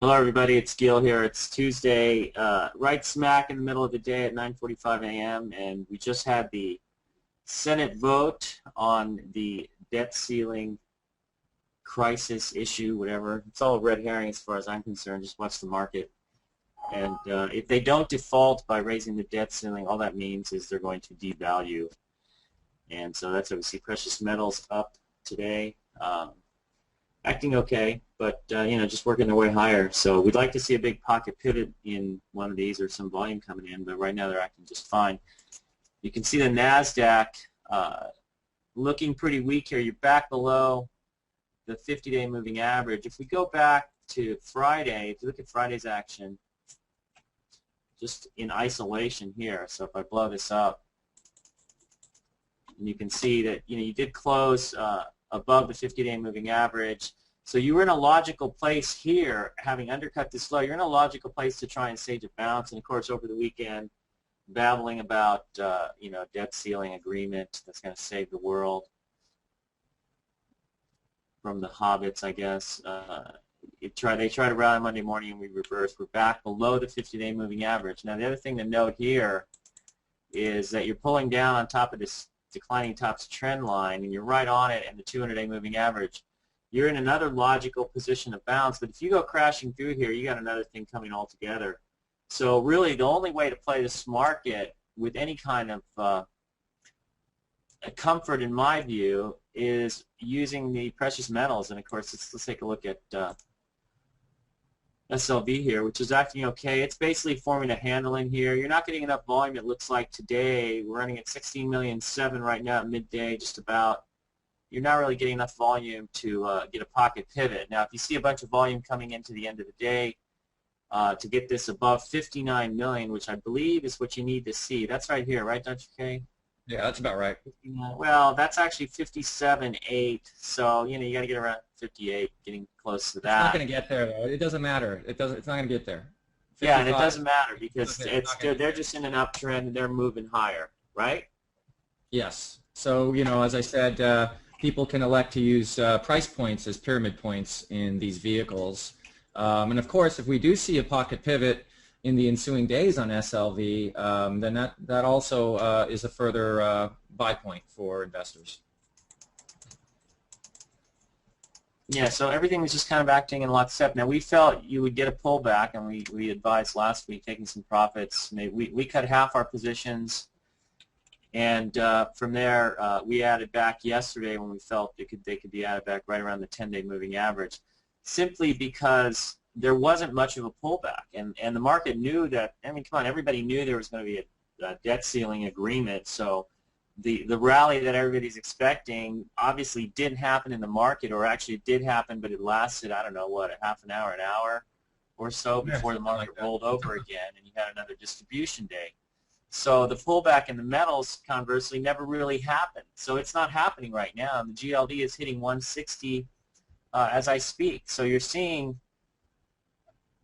Hello, everybody. It's Gil here. It's Tuesday, right smack in the middle of the day at 9:45 a.m., and we just had the Senate vote on the debt ceiling crisis issue, whatever. It's all a red herring as far as I'm concerned. Just watch the market. And if they don't default by raising the debt ceiling, all that means is they're going to devalue. And so that's what we see. Precious metals up today. Acting okay, but just working their way higher. So we'd like to see a big pocket pivot in one of these or some volume coming in, but right now they're acting just fine. You can see the NASDAQ looking pretty weak here. You're back below the 50-day moving average. If we go back to Friday, if you look at Friday's action, just in isolation here, so if I blow this up, and you can see that you did close above the 50-day moving average. So you were in a logical place here, having undercut this low. You're in a logical place to try and stage a bounce. And of course, over the weekend, babbling about debt ceiling agreement that's going to save the world from the hobbits, I guess. They try to rally Monday morning, and we reverse. We're back below the 50-day moving average. Now, the other thing to note here is that you're pulling down on top of this declining tops trend line, and you're right on it, and the 200-day moving average. You're in another logical position of bounce, but if you go crashing through here, you got another thing coming all together. So really, the only way to play this market with any kind of comfort, in my view, is using the precious metals. And of course, let's take a look at SLV here, which is acting okay. It's basically forming a handle in here. You're not getting enough volume, it looks like today. We're running at 16,000,007 right now at midday, just about. You're not really getting enough volume to get a pocket pivot. Now, if you see a bunch of volume coming into the end of the day to get this above 59 million, which I believe is what you need to see. That's right here, right, Dr. K? Yeah, that's about right. Well, that's actually 57.8, so you got to get around 58, getting close to It's not that. going to get there though. It doesn't matter. It's not going to get there. Yeah, and it 55. doesn't matter because It's not gonna they're get just in an uptrend and they're moving higher, right? Yes. So as I said, people can elect to use price points as pyramid points in these vehicles, and of course, if we do see a pocket pivot in the ensuing days on SLV, then that also is a further buy point for investors. Yeah, so everything was just kind of acting in lockstep. Now, we felt you would get a pullback, and we advised last week taking some profits. We cut half our positions, and from there we added back yesterday when we felt they could be added back right around the 10-day moving average, simply because there wasn't much of a pullback, and the market knew that. I mean, come on, everybody knew there was going to be a debt ceiling agreement, so the rally that everybody's expecting obviously didn't happen in the market, or actually it did happen, but it lasted, I don't know, what, a half an hour or so before the market rolled over again, and you had another distribution day. So the pullback in the metals, conversely, never really happened. So it's not happening right now, and the GLD is hitting 160 as I speak. So you're seeing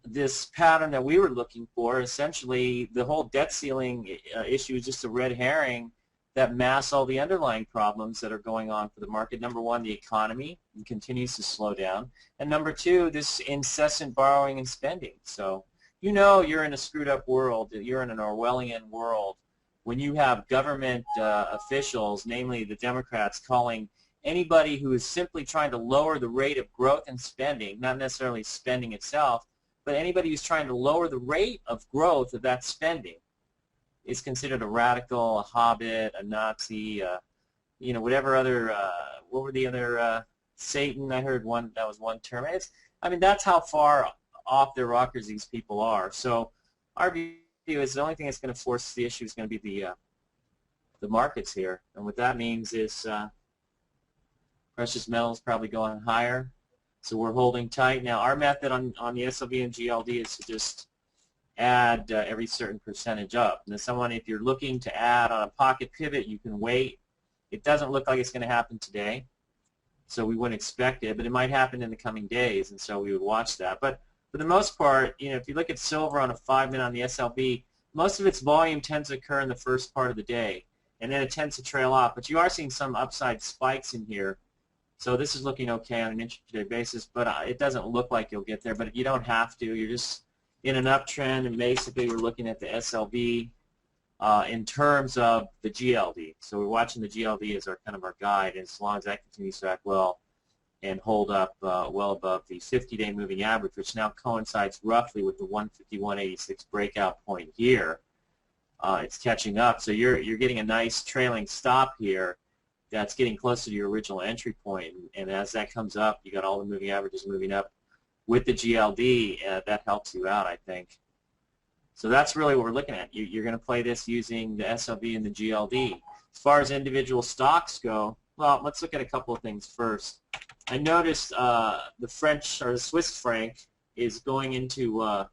this pattern that we were looking for. Essentially, the whole debt ceiling issue is just a red herring that masks all the underlying problems that are going on for the market. Number one, the economy continues to slow down. And number two, this incessant borrowing and spending. So you're in a screwed up world. You're in an Orwellian world when you have government officials, namely the Democrats, calling anybody who is simply trying to lower the rate of growth and spending, not necessarily spending itself, but anybody who's trying to lower the rate of growth of that spending is considered a radical, a hobbit, a Nazi, whatever other, what were the other, Satan, I heard that was one term. That's how far off their rockers these people are. So our view is the only thing that's going to force the issue is going to be the markets here. And what that means is precious metals probably going higher. So we're holding tight. Now, our method on the SLV and GLD is to just add every certain percentage up. And if you're looking to add on a pocket pivot, you can wait. It doesn't look like it's going to happen today, so we wouldn't expect it, but it might happen in the coming days, and so we would watch that. But for the most part, if you look at silver on a 5-minute on the SLV, most of its volume tends to occur in the first part of the day, and then it tends to trail off. But you are seeing some upside spikes in here So this is looking okay on an intraday basis, but it doesn't look like you'll get there. But you don't have to. You're just in an uptrend, and basically we're looking at the SLV in terms of the GLD. So we're watching the GLD as our kind of our guide, and as long as that continues to act well and hold up well above the 50-day moving average, which now coincides roughly with the 151.86 breakout point here. It's catching up, so you're getting a nice trailing stop here that's getting closer to your original entry point, and as that comes up, you got all the moving averages moving up with the GLD. That helps you out, I think. So that's really what we're looking at. You're going to play this using the SLV and the GLD. As far as individual stocks go, well, let's look at a couple of things first. I noticed the French or the Swiss franc is going into a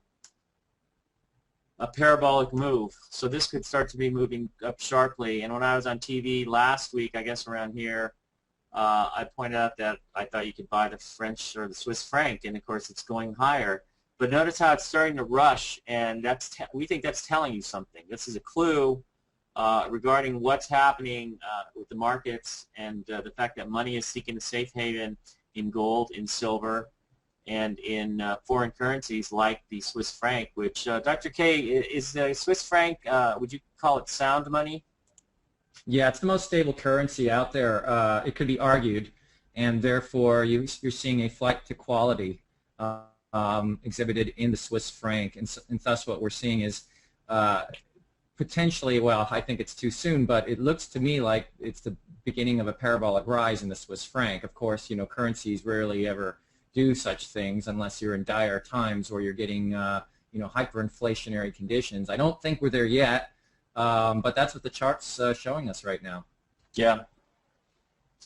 parabolic move. So this could start to be moving up sharply. And when I was on TV last week, I guess around here, I pointed out that I thought you could buy the French or the Swiss franc, and of course it's going higher. But notice how it's starting to rush, and we think that's telling you something. This is a clue regarding what's happening with the markets and the fact that money is seeking a safe haven in gold, in silver, and in foreign currencies like the Swiss franc, which, Dr. K, is the Swiss franc, would you call it sound money? Yeah, it's the most stable currency out there, it could be argued, and therefore you're seeing a flight to quality exhibited in the Swiss franc, and thus what we're seeing is potentially, well, I think it's too soon, but it looks to me like it's the beginning of a parabolic rise in the Swiss franc. Of course, currencies rarely ever do such things unless you're in dire times or you're getting hyperinflationary conditions. I don't think we're there yet, but that's what the chart's showing us right now. Yeah,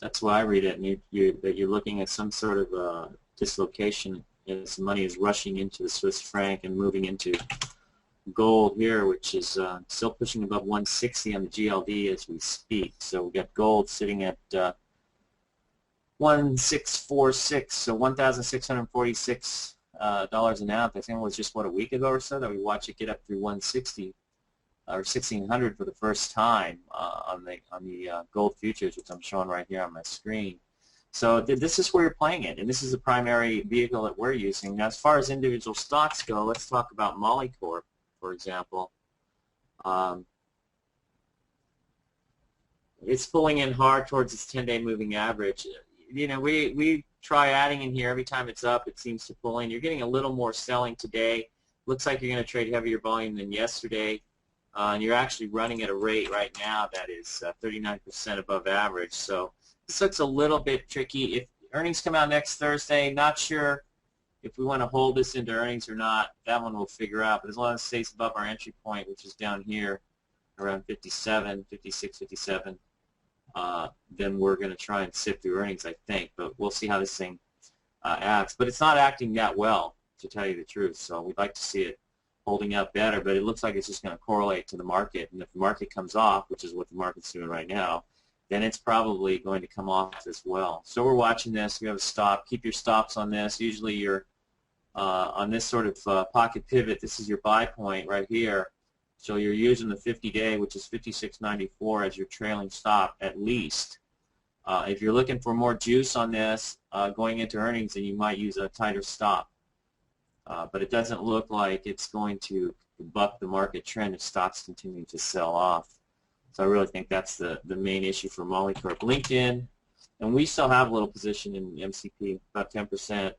that's why I read it, and you're looking at some sort of dislocation as money is rushing into the Swiss franc and moving into gold here, which is still pushing above 160 on the GLD as we speak. So we've got gold sitting at 1646, so $1,646 an ounce. I think it was just, what, a week ago or so that we watched it get up through 160 or 1600 for the first time on the gold futures, which I'm showing right here on my screen. So this is where you're playing it, and this is the primary vehicle that we're using. Now, as far as individual stocks go, let's talk about Molycorp, for example. It's pulling in hard towards its 10-day moving average. We try adding in here. Every time it's up, it seems to pull in. You're getting a little more selling today. Looks like you're going to trade heavier volume than yesterday. And you're actually running at a rate right now that is 39% above average. So this looks a little bit tricky. If earnings come out next Thursday, not sure if we want to hold this into earnings or not. That one we'll figure out. But as long as it stays above our entry point, which is down here around 57, 56, 57, then we're going to try and sift through earnings, I think. But we'll see how this thing acts. But it's not acting that well, to tell you the truth. So we'd like to see it holding up better. But it looks like it's just going to correlate to the market. And if the market comes off, which is what the market's doing right now, then it's probably going to come off as well. So we're watching this. We have a stop. Keep your stops on this. Usually you're on this sort of pocket pivot. This is your buy point right here. So you're using the 50-day, which is 56.94, as your trailing stop at least. If you're looking for more juice on this going into earnings, then you might use a tighter stop. But it doesn't look like it's going to buck the market trend if stocks continue to sell off. So I really think that's the main issue for Molycorp. LinkedIn, and we still have a little position in MCP, about 10%.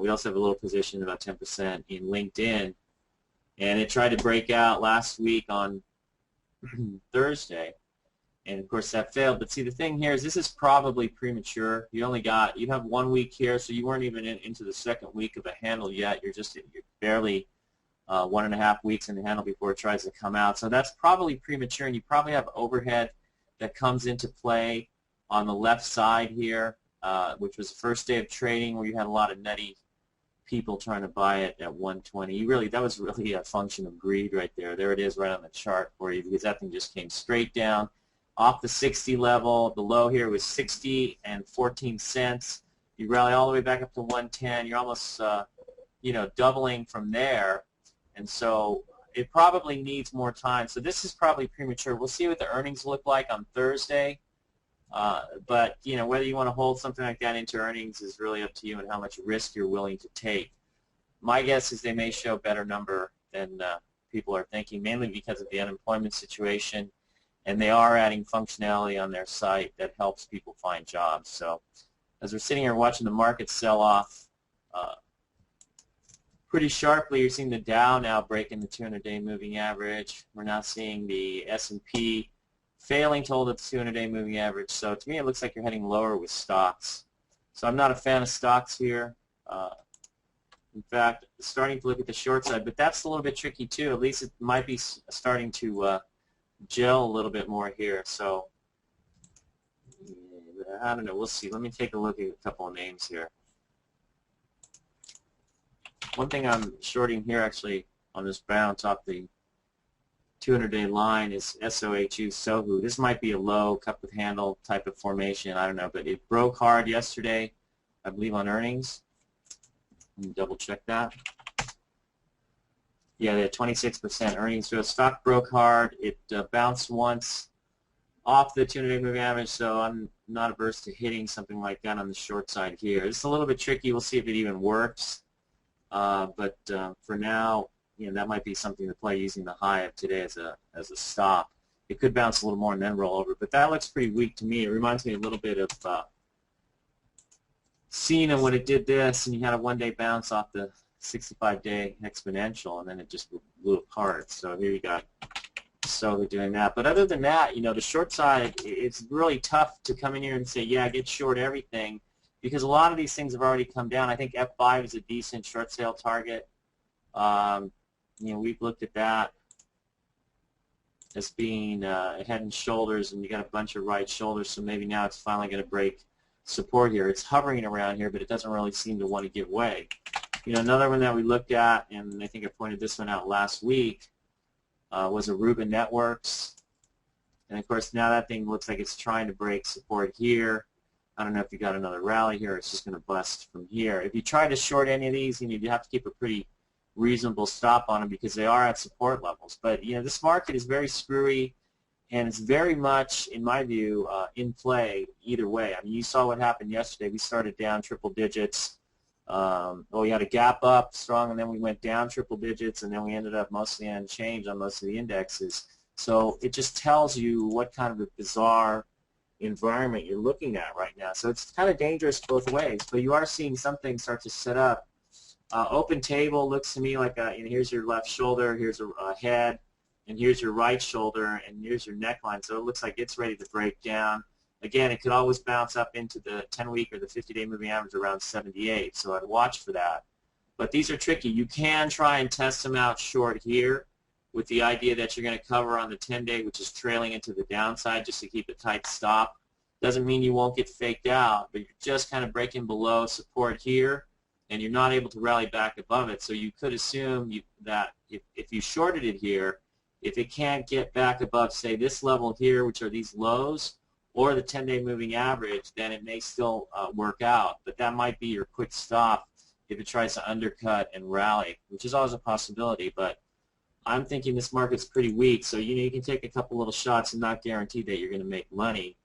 We also have a little position, about 10%, in LinkedIn. And it tried to break out last week on Thursday. And, of course, that failed. But, see, the thing here is this is probably premature. You have 1 week here, so you weren't even into the second week of a handle yet. You're barely 1.5 weeks in the handle before it tries to come out. So that's probably premature, and you probably have overhead that comes into play on the left side here, which was the first day of trading where you had a lot of nutty people trying to buy it at 120. That was really a function of greed right there. There it is right on the chart for you, because that thing just came straight down off the 60 level. The low here was 60 and 14 cents. You rally all the way back up to 110. You're almost doubling from there. And so it probably needs more time. So this is probably premature. We'll see what the earnings look like on Thursday. But you know, whether you want to hold something like that into earnings is really up to you and how much risk you're willing to take. My guess is they may show a better number than people are thinking, mainly because of the unemployment situation, and they are adding functionality on their site that helps people find jobs. So as we're sitting here watching the market sell off pretty sharply, you're seeing the Dow now breaking the 200-day moving average. We're now seeing the S&P failing to hold at the 200-day moving average. So to me, it looks like you're heading lower with stocks. So I'm not a fan of stocks here. In fact, starting to look at the short side, but that's a little bit tricky too. At least it might be starting to gel a little bit more here. So I don't know. We'll see. Let me take a look at a couple of names here. One thing I'm shorting here actually on this bounce off the 200-day line is SOHU Sohu. This might be a low cup with handle type of formation. I don't know, but it broke hard yesterday, I believe, on earnings. Let me double check that. Yeah, they had 26% earnings. So the stock broke hard. It bounced once off the 200-day moving average, so I'm not averse to hitting something like that on the short side here. It's a little bit tricky. We'll see if it even works. But for now, you know, that might be something to play using the high of today as a stop. It could bounce a little more and then roll over, but that looks pretty weak to me. It reminds me a little bit of Cena when it did this, and you had a one-day bounce off the 65-day exponential, and then it just blew apart. So here you got Sohu doing that. But other than that, you know, the short side, it's really tough to come in here and say, yeah, get short everything, because a lot of these things have already come down. I think F5 is a decent short sale target. You know, we've looked at that as being head and shoulders, and you got a bunch of right shoulders, so maybe now it's finally going to break support here. It's hovering around here, but it doesn't really seem to want to give way. You know, another one that we looked at, and I think I pointed this one out last week, was Aruba Networks. And of course, now that thing looks like it's trying to break support here. I don't know if you got another rally here. It's just going to bust from here. If you try to short any of these, you have to keep a pretty reasonable stop on them because they are at support levels. But you know, this market is very screwy, and it's very much, in my view, in play either way. I mean, you saw what happened yesterday. We started down triple digits. We had a gap up strong, and then we went down triple digits, and then we ended up mostly unchanged on most of the indexes. So it just tells you what kind of a bizarre environment you're looking at right now. So it's kind of dangerous both ways, but you are seeing something start to set up. Open table looks to me like here's your left shoulder, here's a head, and here's your right shoulder, and here's your neckline. So it looks like it's ready to break down. Again, it could always bounce up into the 10-week or the 50-day moving average around 78, so I'd watch for that. But these are tricky. You can try and test them out short here with the idea that you're going to cover on the 10-day, which is trailing into the downside just to keep a tight stop. Doesn't mean you won't get faked out, but you're just kind of breaking below support here, and you're not able to rally back above it. So you could assume that if you shorted it here, if it can't get back above, say, this level here, which are these lows, or the 10-day moving average, then it may still work out. But that might be your quick stop if it tries to undercut and rally, which is always a possibility. But I'm thinking this market's pretty weak, so you can take a couple little shots and not guarantee that you're going to make money.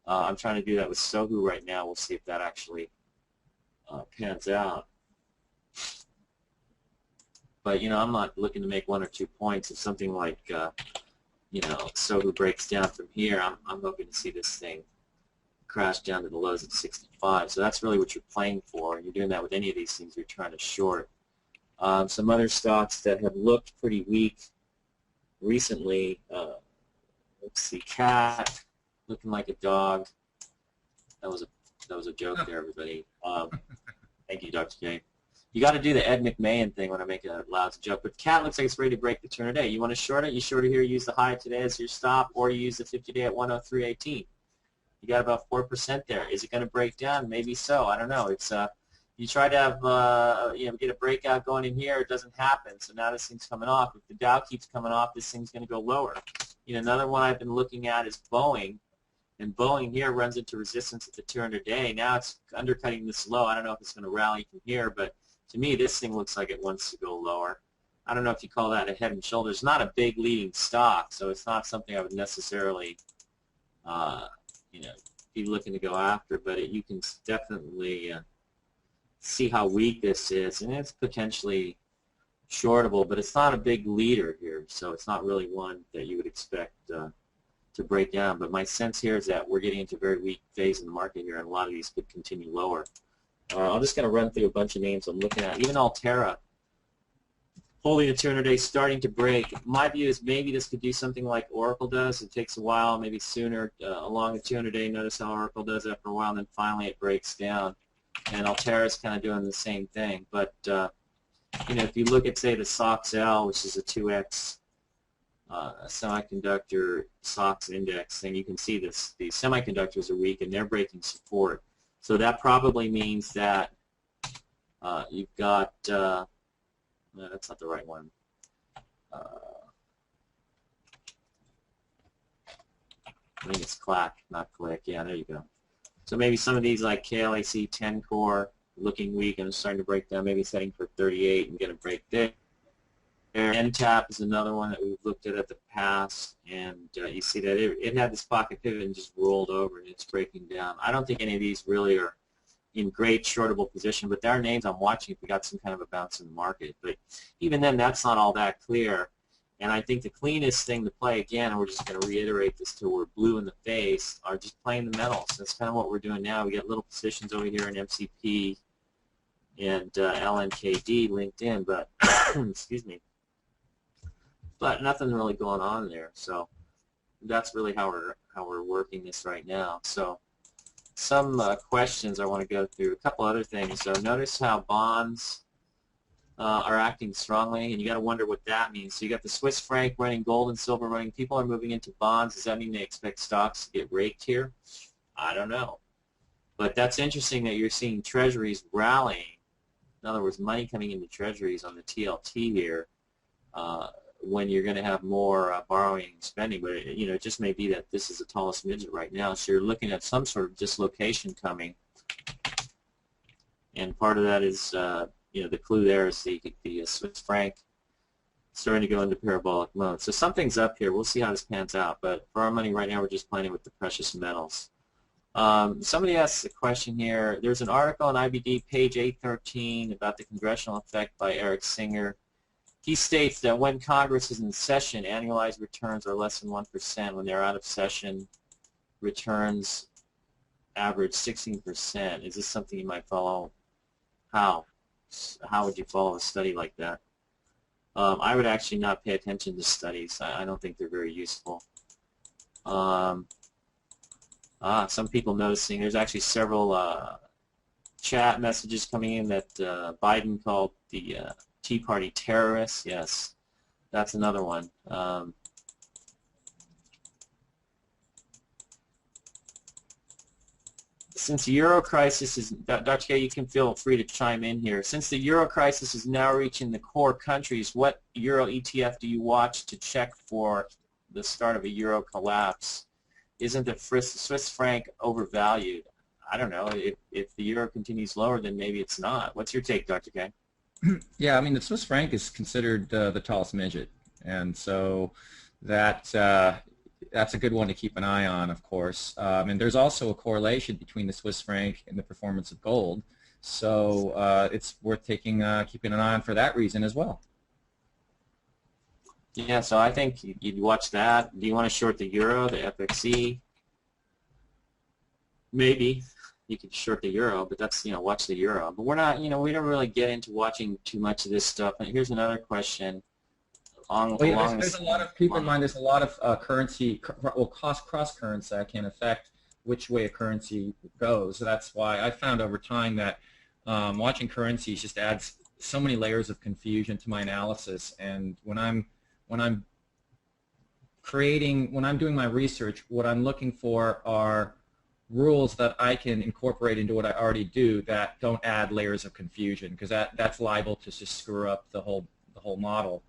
I'm trying to do that with Sohu right now. We'll see if that actually pans out. But, I'm not looking to make 1 or 2 points. If something like, Sohu breaks down from here, I'm hoping to see this thing crash down to the lows at 65. So that's really what you're playing for. You're doing that with any of these things you're trying to short. Some other stocks that have looked pretty weak recently, let's see, cat looking like a dog. That was a joke there, everybody. Thank you, Dr. J. You got to do the Ed McMahon thing when I make a loud joke. But cat looks like it's ready to break the turn today. You want to short it? You short it here, use the high today as your stop, or you use the 50-day at 103.18. You got about 4% there. Is it going to break down? Maybe so. I don't know. It's you try to have get a breakout going in here, it doesn't happen. So now this thing's coming off. If the Dow keeps coming off, this thing's going to go lower. Another one I've been looking at is Boeing. And Boeing here runs into resistance at the 200-day. Now it's undercutting this low. I don't know if it's going to rally from here, but to me this thing looks like it wants to go lower. I don't know if you call that a head and shoulders. It's not a big leading stock, so it's not something I would necessarily, be looking to go after, but you can definitely see how weak this is, and it's potentially shortable, but it's not a big leader here, so it's not really one that you would expect to break down. But my sense here is that we're getting into a very weak phase in the market here, and a lot of these could continue lower. I'm just going to run through a bunch of names I'm looking at. Even Altera, holding a 200-day, starting to break. My view is maybe this could do something like Oracle does. It takes a while, maybe sooner, along the 200-day. Notice how Oracle does after a while, and then finally it breaks down. And Altera is kind of doing the same thing. But you know, if you look at, say, the SOXL, which is a 2X semiconductor SOX index, then you can see this. These semiconductors are weak, and they're breaking support. So that probably means that you've got, no, that's not the right one. I think it's CLAC, not CLIck. Yeah, there you go. So maybe some of these like KLAC 10 core looking weak and starting to break down, maybe setting for 38 and get a break there. NTAP is another one that we've looked at the past, and you see that it had this pocket pivot and just rolled over, and it's breaking down. I don't think any of these really are in great shortable position, but there are names I'm watching if we got some kind of a bounce in the market. But even then, that's not all that clear. And I think the cleanest thing to play, again, and we're just going to reiterate this till we're blue in the face, are just playing the metals. That's kind of what we're doing now. We got little positions over here in MCP and LNKD linked in, but excuse me, but nothing really going on there. So that's really how we're working this right now. So some questions I want to go through. A couple other things. So notice how bonds are acting strongly, and you got to wonder what that means. So you got the Swiss franc running, gold and silver running. People are moving into bonds. Does that mean they expect stocks to get raked here? I don't know. But that's interesting that you're seeing treasuries rallying. In other words, money coming into treasuries on the TLT here when you're going to have more borrowing and spending. But you know, it just may be that this is the tallest midget right now. So you're looking at some sort of dislocation coming, and part of that is you know, the clue there is the Swiss franc starting to go into parabolic mode. So something's up here. We'll see how this pans out. But for our money right now, we're just playing with the precious metals. Somebody asks a question here. There's an article on IBD, page 813, about the congressional effect by Eric Singer. He states that when Congress is in session, annualized returns are less than 1%. When they're out of session, returns average 16%. Is this something you might follow? How would you follow a study like that? I would actually not pay attention to studies. I don't think they're very useful. Some people noticing there's actually several chat messages coming in that Biden called the Tea Party terrorists. Yes, that's another one. Since the euro crisis is, Dr. K, you can feel free to chime in here. Since the euro crisis is now reaching the core countries, what euro ETF do you watch to check for the start of a euro collapse? Isn't the Swiss franc overvalued? I don't know. If the euro continues lower, then maybe it's not. What's your take, Dr. K? Yeah, I mean, the Swiss franc is considered the tallest midget, and so that's a good one to keep an eye on, of course. And there's also a correlation between the Swiss franc and the performance of gold, so it's worth keeping an eye on for that reason as well. Yeah, so I think you'd watch that. Do you want to short the euro, the FXE? Maybe you could short the euro, but that's, you know, watch the euro. But we're not, you know, we don't really get into watching too much of this stuff. And here's another question. There's a lot of, keep in mind, there's a lot of currency, well, cross currency that can affect which way a currency goes. So that's why I found over time that watching currencies just adds so many layers of confusion to my analysis. And when I'm doing my research, what I'm looking for are rules that I can incorporate into what I already do that don't add layers of confusion, because that's liable to just screw up the whole model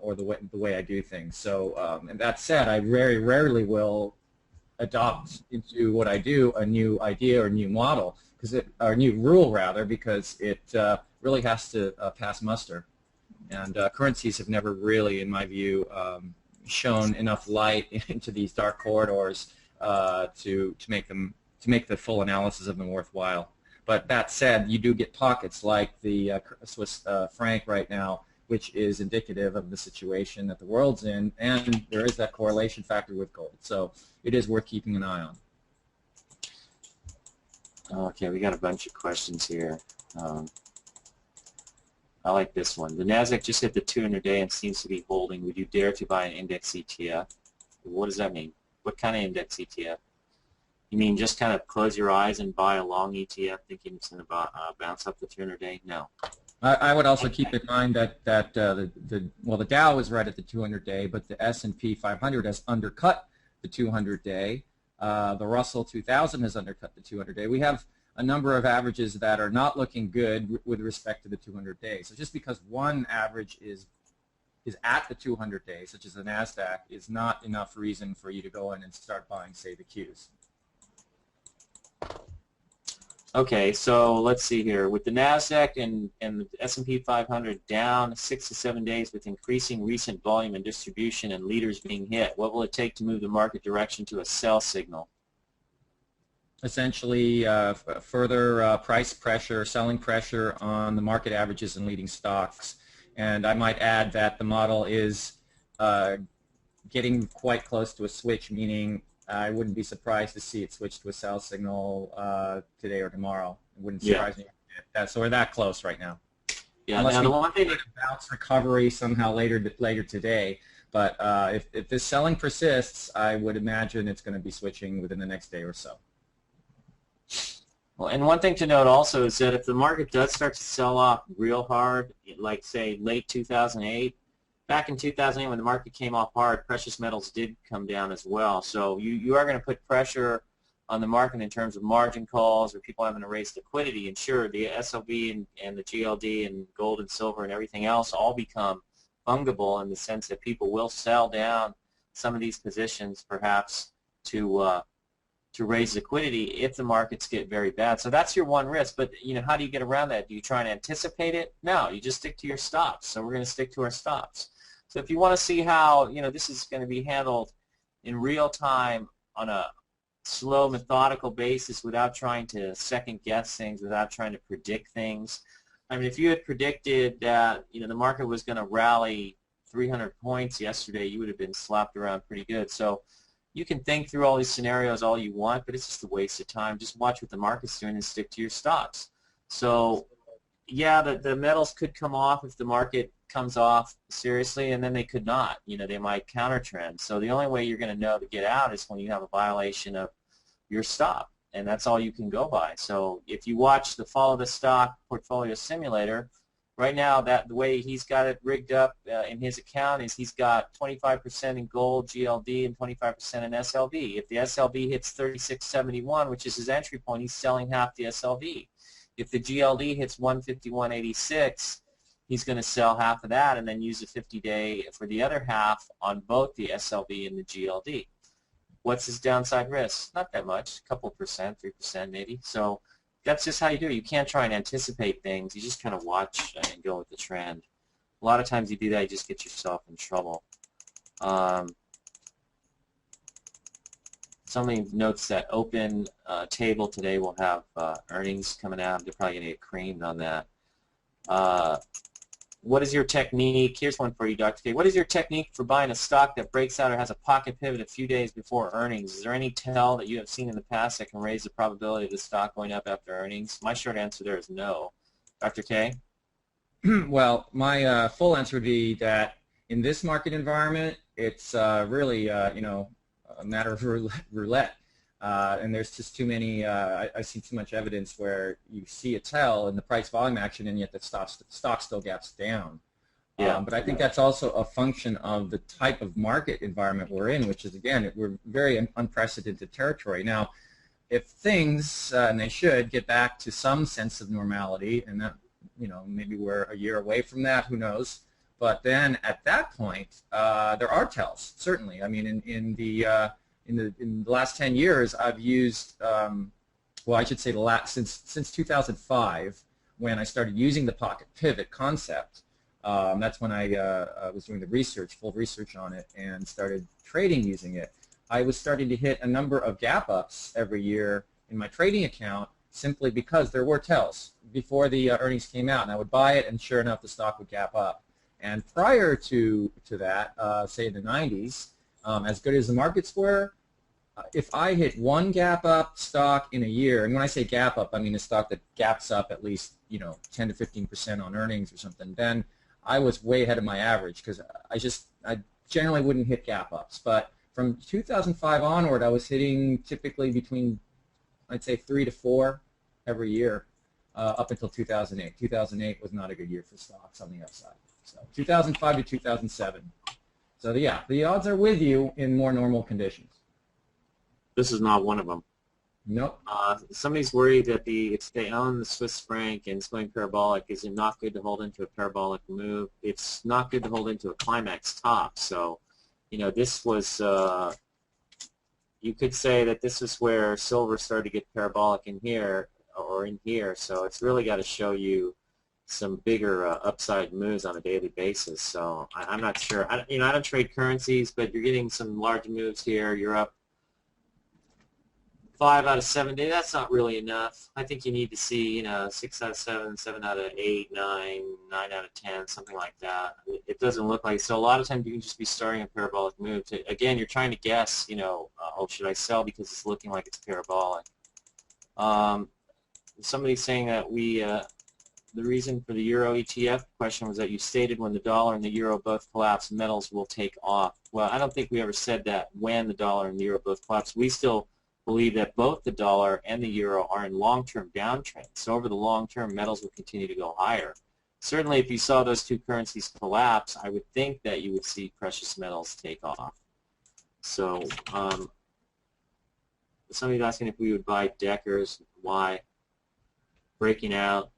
or the way I do things. So, and that said, I very rarely will adopt into what I do a new idea or new model, or a new rule rather, because it really has to pass muster. And currencies have never really, in my view, shown enough light into these dark corridors to make them to make the full analysis of them worthwhile. But that said, you do get pockets like the Swiss franc right now, which is indicative of the situation that the world's in, and there is that correlation factor with gold. So it is worth keeping an eye on. Okay, we got a bunch of questions here. I like this one. The Nasdaq just hit the 200-day and seems to be holding. Would you dare to buy an index ETF? What does that mean? What kind of index ETF? You mean just kind of close your eyes and buy a long ETF thinking it's going to bounce up the 200-day? No. I would also keep in mind that the Dow is right at the 200-day, but the S&P 500 has undercut the 200-day. The Russell 2000 has undercut the 200-day. We have a number of averages that are not looking good with respect to the 200-day. So just because one average is at the 200-day, such as the Nasdaq, is not enough reason for you to go in and start buying, say, the Qs. Okay, so let's see here. With the Nasdaq and the S&P 500 down 6 to 7 days with increasing recent volume and distribution and leaders being hit, what will it take to move the market direction to a sell signal? Essentially, further price pressure, selling pressure on the market averages and leading stocks. And I might add that the model is getting quite close to a switch, meaning I wouldn't be surprised to see it switch to a sell signal today or tomorrow. It wouldn't surprise me. So we're that close right now. Yeah. Unless now we the one thing get a bounce recovery somehow later today. But if this selling persists, I would imagine it's going to be switching within the next day or so. Well, and one thing to note also is that if the market does start to sell off real hard, like say late 2008, back in 2008 when the market came off hard, precious metals did come down as well. So you are going to put pressure on the market in terms of margin calls or people having to raise liquidity. And sure, the SLB and the GLD and gold and silver and everything else all become fungible in the sense that people will sell down some of these positions perhaps to raise liquidity if the markets get very bad. So that's your one risk. But how do you get around that? Do you try and anticipate it? No, you just stick to your stops. So we're going to stick to our stops. So if you want to see how this is going to be handled in real time on a slow, methodical basis without trying to second guess things, without trying to predict things. I mean, if you had predicted that the market was going to rally 300 points yesterday, you would have been slapped around pretty good. So you can think through all these scenarios all you want, but it's just a waste of time. Just watch what the market's doing and stick to your stocks. So, yeah, the metals could come off if the market comes off seriously, and then they could not. They might counter trend. So the only way you're going to know to get out is when you have a violation of your stop, and that's all you can go by. So if you watch the Follow the Stock Portfolio Simulator, right now, the way he's got it rigged up in his account is he's got 25% in gold, GLD, and 25% in SLV. If the SLV hits 36.71, which is his entry point, he's selling half the SLV. If the GLD hits 151.86, he's going to sell half of that and then use a 50-day for the other half on both the SLV and the GLD. What's his downside risk? Not that much, a couple percent, 3% maybe. So that's just how you do it. You can't try and anticipate things. You just kind of watch and go with the trend. A lot of times you do that, you just get yourself in trouble. Somebody notes that Open Table today will have earnings coming out. They're probably going to get creamed on that. What is your technique? Here's one for you, Dr. K. What is your technique for buying a stock that breaks out or has a pocket pivot a few days before earnings? Is there any tell that you have seen in the past that can raise the probability of the stock going up after earnings? My short answer there is no. Dr. K? Well, my full answer would be that in this market environment, it's really, a matter of roulette. And there's just too many, I see too much evidence where you see a tell in the price volume action and yet the stock still gaps down. Yeah. But I think that's also a function of the type of market environment we're in, which is, again, we're very unprecedented territory. Now, if things, and they should, get back to some sense of normality, and that, maybe we're a year away from that, who knows. But then at that point, there are tells, certainly. I mean, in the last 10 years, I've used, well, I should say since 2005, when I started using the pocket pivot concept. That's when I was doing the research, full research on it, and started trading using it. I was starting to hit a number of gap ups every year in my trading account simply because there were tells before the earnings came out, and I would buy it, and sure enough, the stock would gap up. And prior to that, say in the 90s, as good as the markets were, if I hit one gap up stock in a year, and when I say gap up, I mean a stock that gaps up at least 10 to 15% on earnings or something, then I was way ahead of my average because I generally wouldn't hit gap ups. But from 2005 onward, I was hitting typically between, I'd say, 3 to 4 every year up until 2008. 2008 was not a good year for stocks on the upside. So 2005 to 2007. So yeah, the odds are with you in more normal conditions. This is not one of them. Nope. Somebody's worried that if they own the Swiss franc and it's going parabolic, is it not good to hold into a parabolic move? It's not good to hold into a climax top. So, this was, you could say that this is where silver started to get parabolic in here or in here. So it's really got to show you some bigger upside moves on a daily basis. So I'm not sure. I don't trade currencies, but you're getting some large moves here. You're up 5 out of 7 days. That's not really enough. I think you need to see 6 out of 7, 7 out of 8, 9, 9 out of 10, something like that. It doesn't look like so. A lot of times you can just be starting a parabolic move. Again, you're trying to guess. Oh, should I sell because it's looking like it's parabolic? Somebody's saying that the reason for the Euro ETF question was that you stated when the dollar and the Euro both collapse, metals will take off. Well, I don't think we ever said that when the dollar and the Euro both collapse. We still believe that both the dollar and the Euro are in long-term downtrends. So over the long term, metals will continue to go higher. Certainly, if you saw those two currencies collapse, I would think that you would see precious metals take off. So somebody's asking if we would buy Deckers. Why? Breaking out.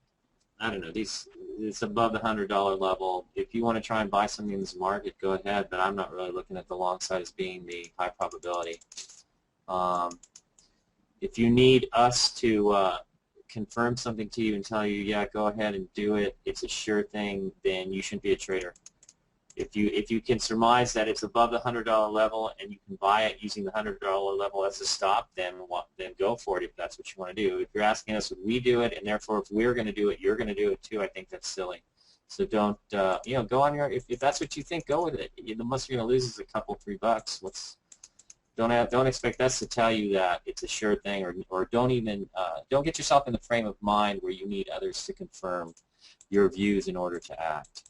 I don't know. It's above the $100 level. If you want to try and buy something in this market, go ahead. But I'm not really looking at the long side as being the high probability. If you need us to confirm something to you and tell you, yeah, go ahead and do it, it's a sure thing, then you shouldn't be a trader. If you can surmise that it's above the $100 level and you can buy it using the $100 level as a stop, then go for it if that's what you want to do. If you're asking us would we do it, and therefore if we're going to do it, you're going to do it too, I think that's silly. So don't, go on your, if that's what you think, go with it. The most you're going to lose is a couple, $3. Don't expect us to tell you that it's a sure thing, or don't get yourself in the frame of mind where you need others to confirm your views in order to act.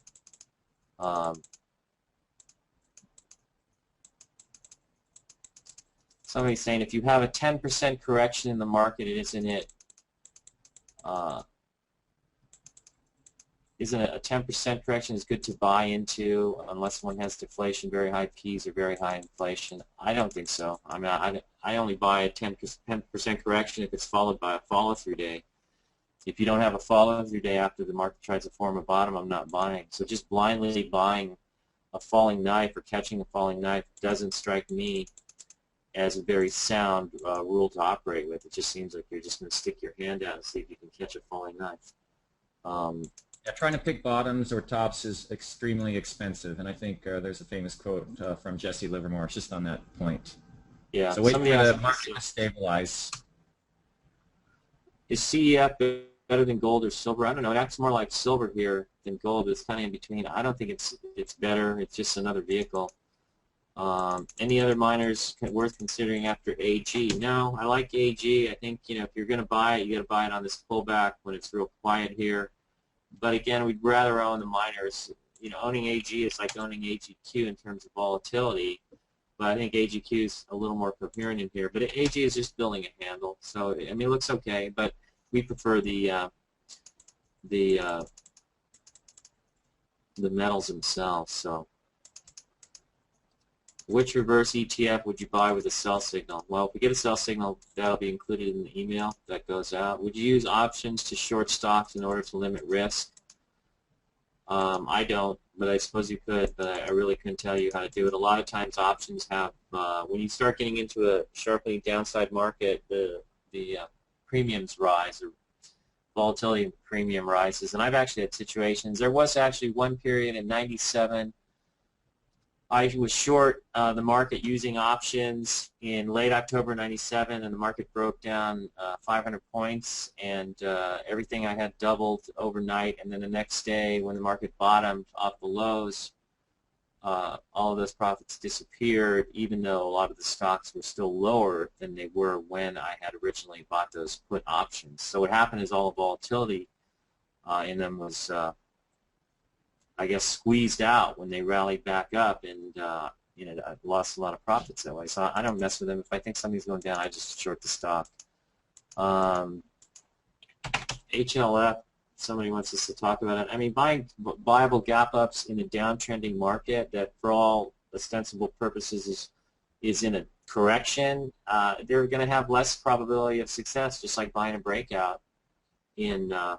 Somebody's saying if you have a 10% correction in the market, isn't it a 10% correction is good to buy into unless one has deflation, very high P's, or very high inflation? I don't think so. I mean, I only buy a 10% correction if it's followed by a follow-through day. If you don't have a follow-through day after the market tries to form a bottom, I'm not buying. So just blindly buying a falling knife or catching a falling knife doesn't strike me as a very sound rule to operate with. It just seems like you're just going to stick your hand out and see if you can catch a falling knife. Yeah, trying to pick bottoms or tops is extremely expensive, and I think there's a famous quote from Jesse Livermore just on that point. Yeah. So wait for the market to stabilize. Is CEF better than gold or silver? I don't know. It acts more like silver here than gold. It's kind of in between. I don't think it's better. It's just another vehicle. Any other miners worth considering after AG? No, I like AG. I think if you're going to buy it, you got to buy it on this pullback when it's real quiet here. But again, we'd rather own the miners. Owning AG is like owning AGQ in terms of volatility. But I think AGQ is a little more coherent in here. But AG is just building a handle, so I mean it looks okay. But we prefer the metals themselves. So, which reverse ETF would you buy with a sell signal? Well, if we get a sell signal, that'll be included in the email that goes out. Would you use options to short stocks in order to limit risk? I don't, but I suppose you could, but I really couldn't tell you how to do it. A lot of times options have, when you start getting into a sharply downside market, the premiums rise, or volatility premium rises. And I've actually had situations. There was actually one period in 97 I was short the market using options in late October '97, and the market broke down 500 points, and everything I had doubled overnight. And then the next day, when the market bottomed off the lows, all of those profits disappeared, even though a lot of the stocks were still lower than they were when I had originally bought those put options. So what happened is all the volatility in them was I guess squeezed out when they rallied back up, and I lost a lot of profits that way. So I don't mess with them. If I think something's going down, I just short the stock. HLF, somebody wants us to talk about it. I mean, buying viable gap ups in a downtrending market that, for all ostensible purposes, is in a correction. They're going to have less probability of success, just like buying a breakout in an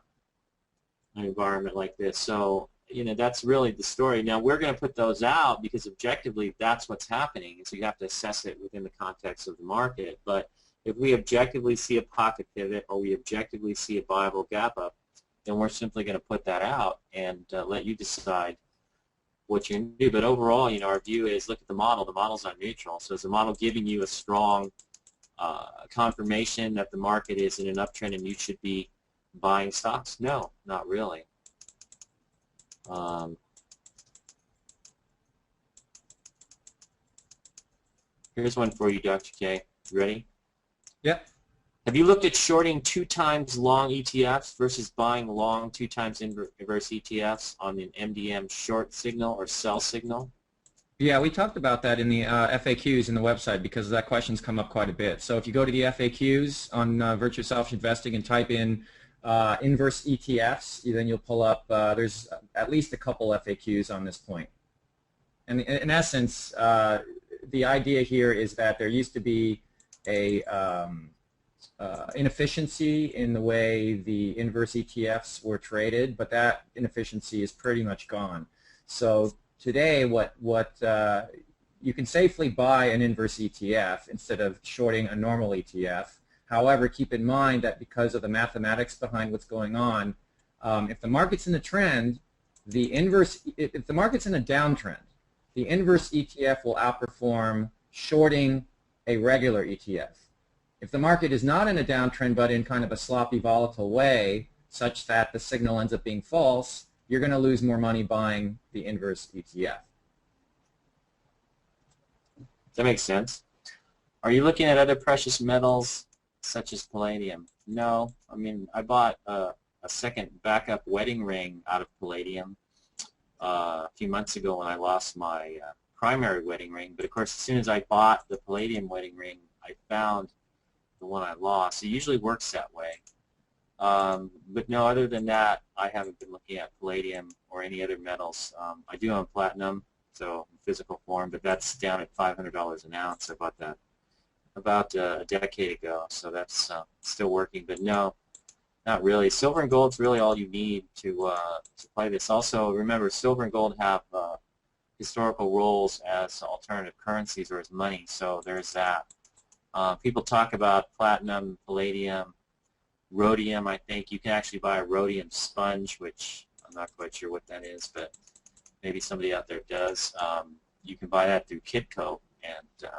environment like this. So that's really the story. Now, we're going to put those out because objectively that's what's happening, so you have to assess it within the context of the market. But if we objectively see a pocket pivot or we objectively see a viable gap up, then we're simply going to put that out and let you decide what you're going to do. But overall, our view is look at the model. The model's not neutral. So is the model giving you a strong confirmation that the market is in an uptrend and you should be buying stocks? No, not really. Here's one for you, Dr. K. You ready? Yep. Have you looked at shorting 2 times long ETFs versus buying long 2 times inverse ETFs on an MDM short signal or sell signal? Yeah, we talked about that in the FAQs in the website because that question's come up quite a bit. So if you go to the FAQs on Virtuous Option Investing and type in inverse ETFs, then you'll pull up, there's at least a couple FAQs on this point. And in essence, the idea here is that there used to be a inefficiency in the way the inverse ETFs were traded, but that inefficiency is pretty much gone. So today, what you can safely buy an inverse ETF instead of shorting a normal ETF. However, keep in mind that because of the mathematics behind what's going on, if the market's in a trend, if the market's in a downtrend, the inverse ETF will outperform shorting a regular ETF. If the market is not in a downtrend but in kind of a sloppy, volatile way, such that the signal ends up being false, you're going to lose more money buying the inverse ETF. That makes sense. Are you looking at other precious metals such as palladium? No. I mean, I bought a second backup wedding ring out of palladium a few months ago when I lost my primary wedding ring. But of course, as soon as I bought the palladium wedding ring, I found the one I lost. It usually works that way. But no, other than that, I haven't been looking at palladium or any other metals. I do own platinum, so in physical form, but that's down at $500 an ounce. I bought that about a decade ago, so that's still working. But no, not really. Silver and gold's really all you need to play this. Also, remember, silver and gold have historical roles as alternative currencies or as money, so there's that. People talk about platinum, palladium, rhodium. I think you can actually buy a rhodium sponge, which I'm not quite sure what that is, but maybe somebody out there does. You can buy that through Kitco, and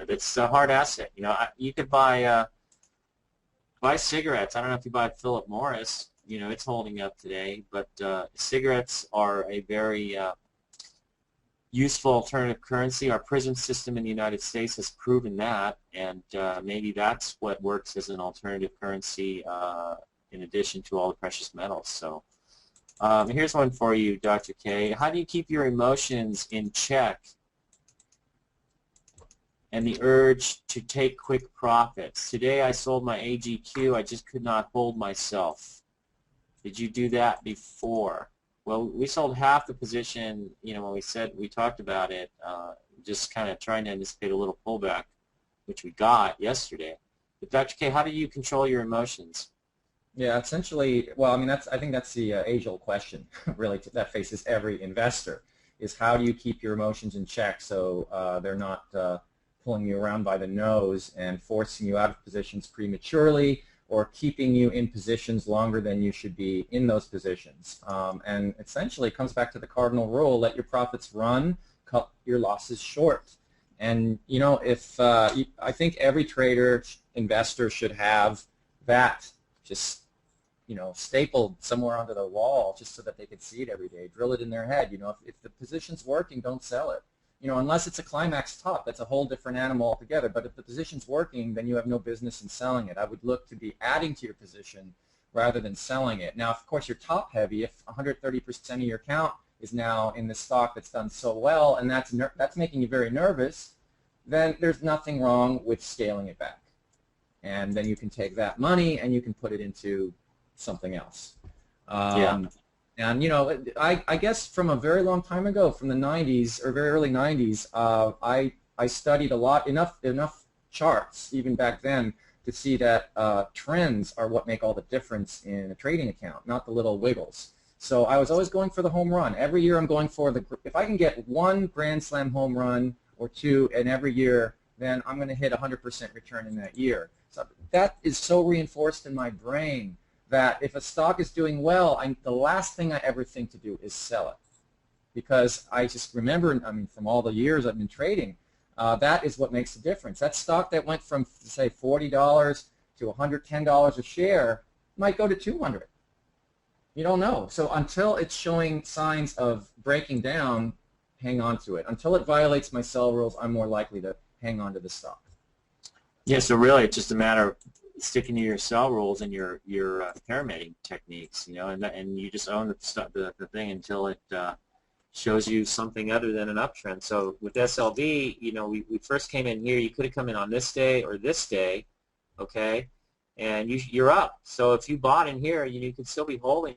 that's a hard asset. You could buy cigarettes. I don't know if you buy Philip Morris. It's holding up today, but cigarettes are a very useful alternative currency. Our PRISM system in the United States has proven that, and maybe that's what works as an alternative currency in addition to all the precious metals. So here's one for you, Dr. K. How do you keep your emotions in check and the urge to take quick profits? Today I sold my AGQ. I just could not hold myself. Did you do that before? Well, we sold half the position, when we talked about it, just kind of trying to anticipate a little pullback, which we got yesterday. But Dr. K, how do you control your emotions? Yeah, essentially, well, I mean, I think that's the age-old question, really, that faces every investor, is how do you keep your emotions in check so they're not pulling you around by the nose and forcing you out of positions prematurely, or keeping you in positions longer than you should be in those positions. And essentially it comes back to the cardinal rule: let your profits run, cut your losses short. And if I think every trader, investor should have that just stapled somewhere onto the wall just so that they could see it every day. Drill it in their head. If the position's working, don't sell it. Unless it's a climax top, that's a whole different animal altogether. But if the position's working, then you have no business in selling it. I would look to be adding to your position rather than selling it. Now, of course, you're top heavy. If 130% of your account is now in the stock that's done so well, and that's making you very nervous, then there's nothing wrong with scaling it back. And then you can take that money and you can put it into something else. Yeah. And I guess from a very long time ago, from the 90s or very early 90s, I studied a lot, enough charts even back then to see that trends are what make all the difference in a trading account, not the little wiggles. So I was always going for the home run. Every year I'm going for if I can get one Grand Slam home run or two in every year, then I'm going to hit 100% return in that year. So that is so reinforced in my brain that if a stock is doing well, the last thing I ever think to do is sell it. Because I just remember, from all the years I've been trading, that is what makes the difference. That stock that went from, say, $40 to $110 a share might go to $200. You don't know. So until it's showing signs of breaking down, hang on to it. Until it violates my sell rules, I'm more likely to hang on to the stock. Yeah, so really it's just a matter of sticking to your sell rules and your pyramiding techniques, and you just own the thing until it shows you something other than an uptrend. So with SLV, we first came in here. You could have come in on this day or this day, okay, and you're up. So if you bought in here, you could still be holding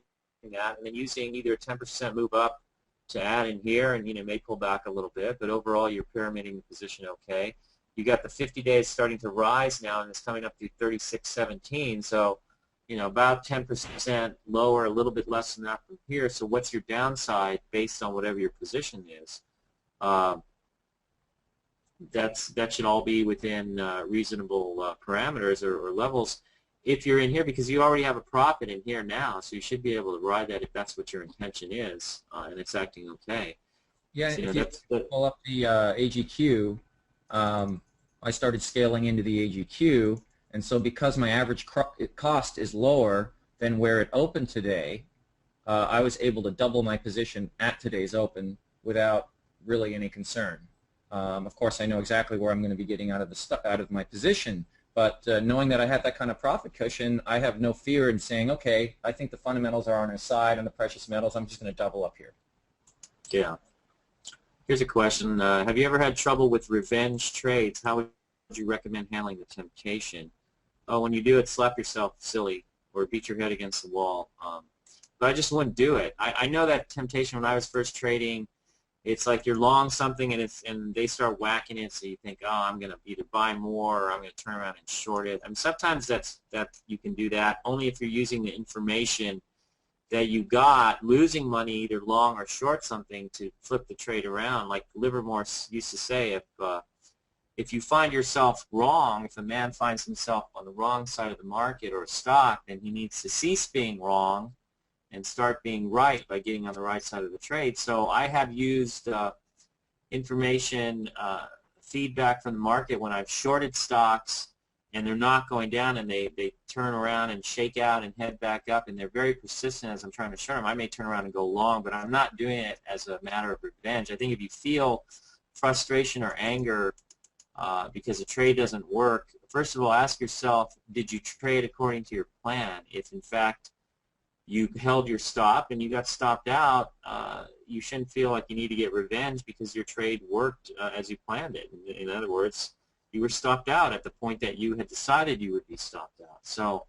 that and then using either a 10% move up to add in here, and may pull back a little bit, but overall you're pyramiding the position okay. You got the 50 days starting to rise now, and it's coming up to 36.17. So, about 10% lower, a little bit less than that from here. So, what's your downside based on whatever your position is? That should all be within reasonable parameters or levels. If you're in here, because you already have a profit in here now, so you should be able to ride that if that's what your intention is, and it's acting okay. Yeah, so, if you pull up the AGQ. I started scaling into the AGQ, and so because my average cost is lower than where it opened today, I was able to double my position at today's open without really any concern. Of course, I know exactly where I'm going to be getting out of my position, but knowing that I have that kind of profit cushion, I have no fear in saying, okay, I think the fundamentals are on our side on the precious metals. I'm just going to double up here. Yeah. Here's a question. Have you ever had trouble with revenge trades? How would you recommend handling the temptation? Oh, when you do it, slap yourself silly or beat your head against the wall. But I just wouldn't do it. I know that temptation when I was first trading. It's like you're long something and they start whacking it, so you think, oh, I'm going to either buy more or I'm going to turn around and short it. Sometimes that you can do that only if you're using the information that you got, losing money either long or short something to flip the trade around. Like Livermore used to say, if you find yourself wrong, if a man finds himself on the wrong side of the market or a stock, then he needs to cease being wrong and start being right by getting on the right side of the trade. So I have used information, feedback from the market when I've shorted stocks and they're not going down, and they turn around and shake out and head back up, and they're very persistent as I'm trying to short them. I may turn around and go long, but I'm not doing it as a matter of revenge. I think if you feel frustration or anger because a trade doesn't work, first of all, ask yourself, did you trade according to your plan? If, in fact, you held your stop and you got stopped out, you shouldn't feel like you need to get revenge because your trade worked as you planned it. In other words, you were stopped out at the point that you had decided you would be stopped out. So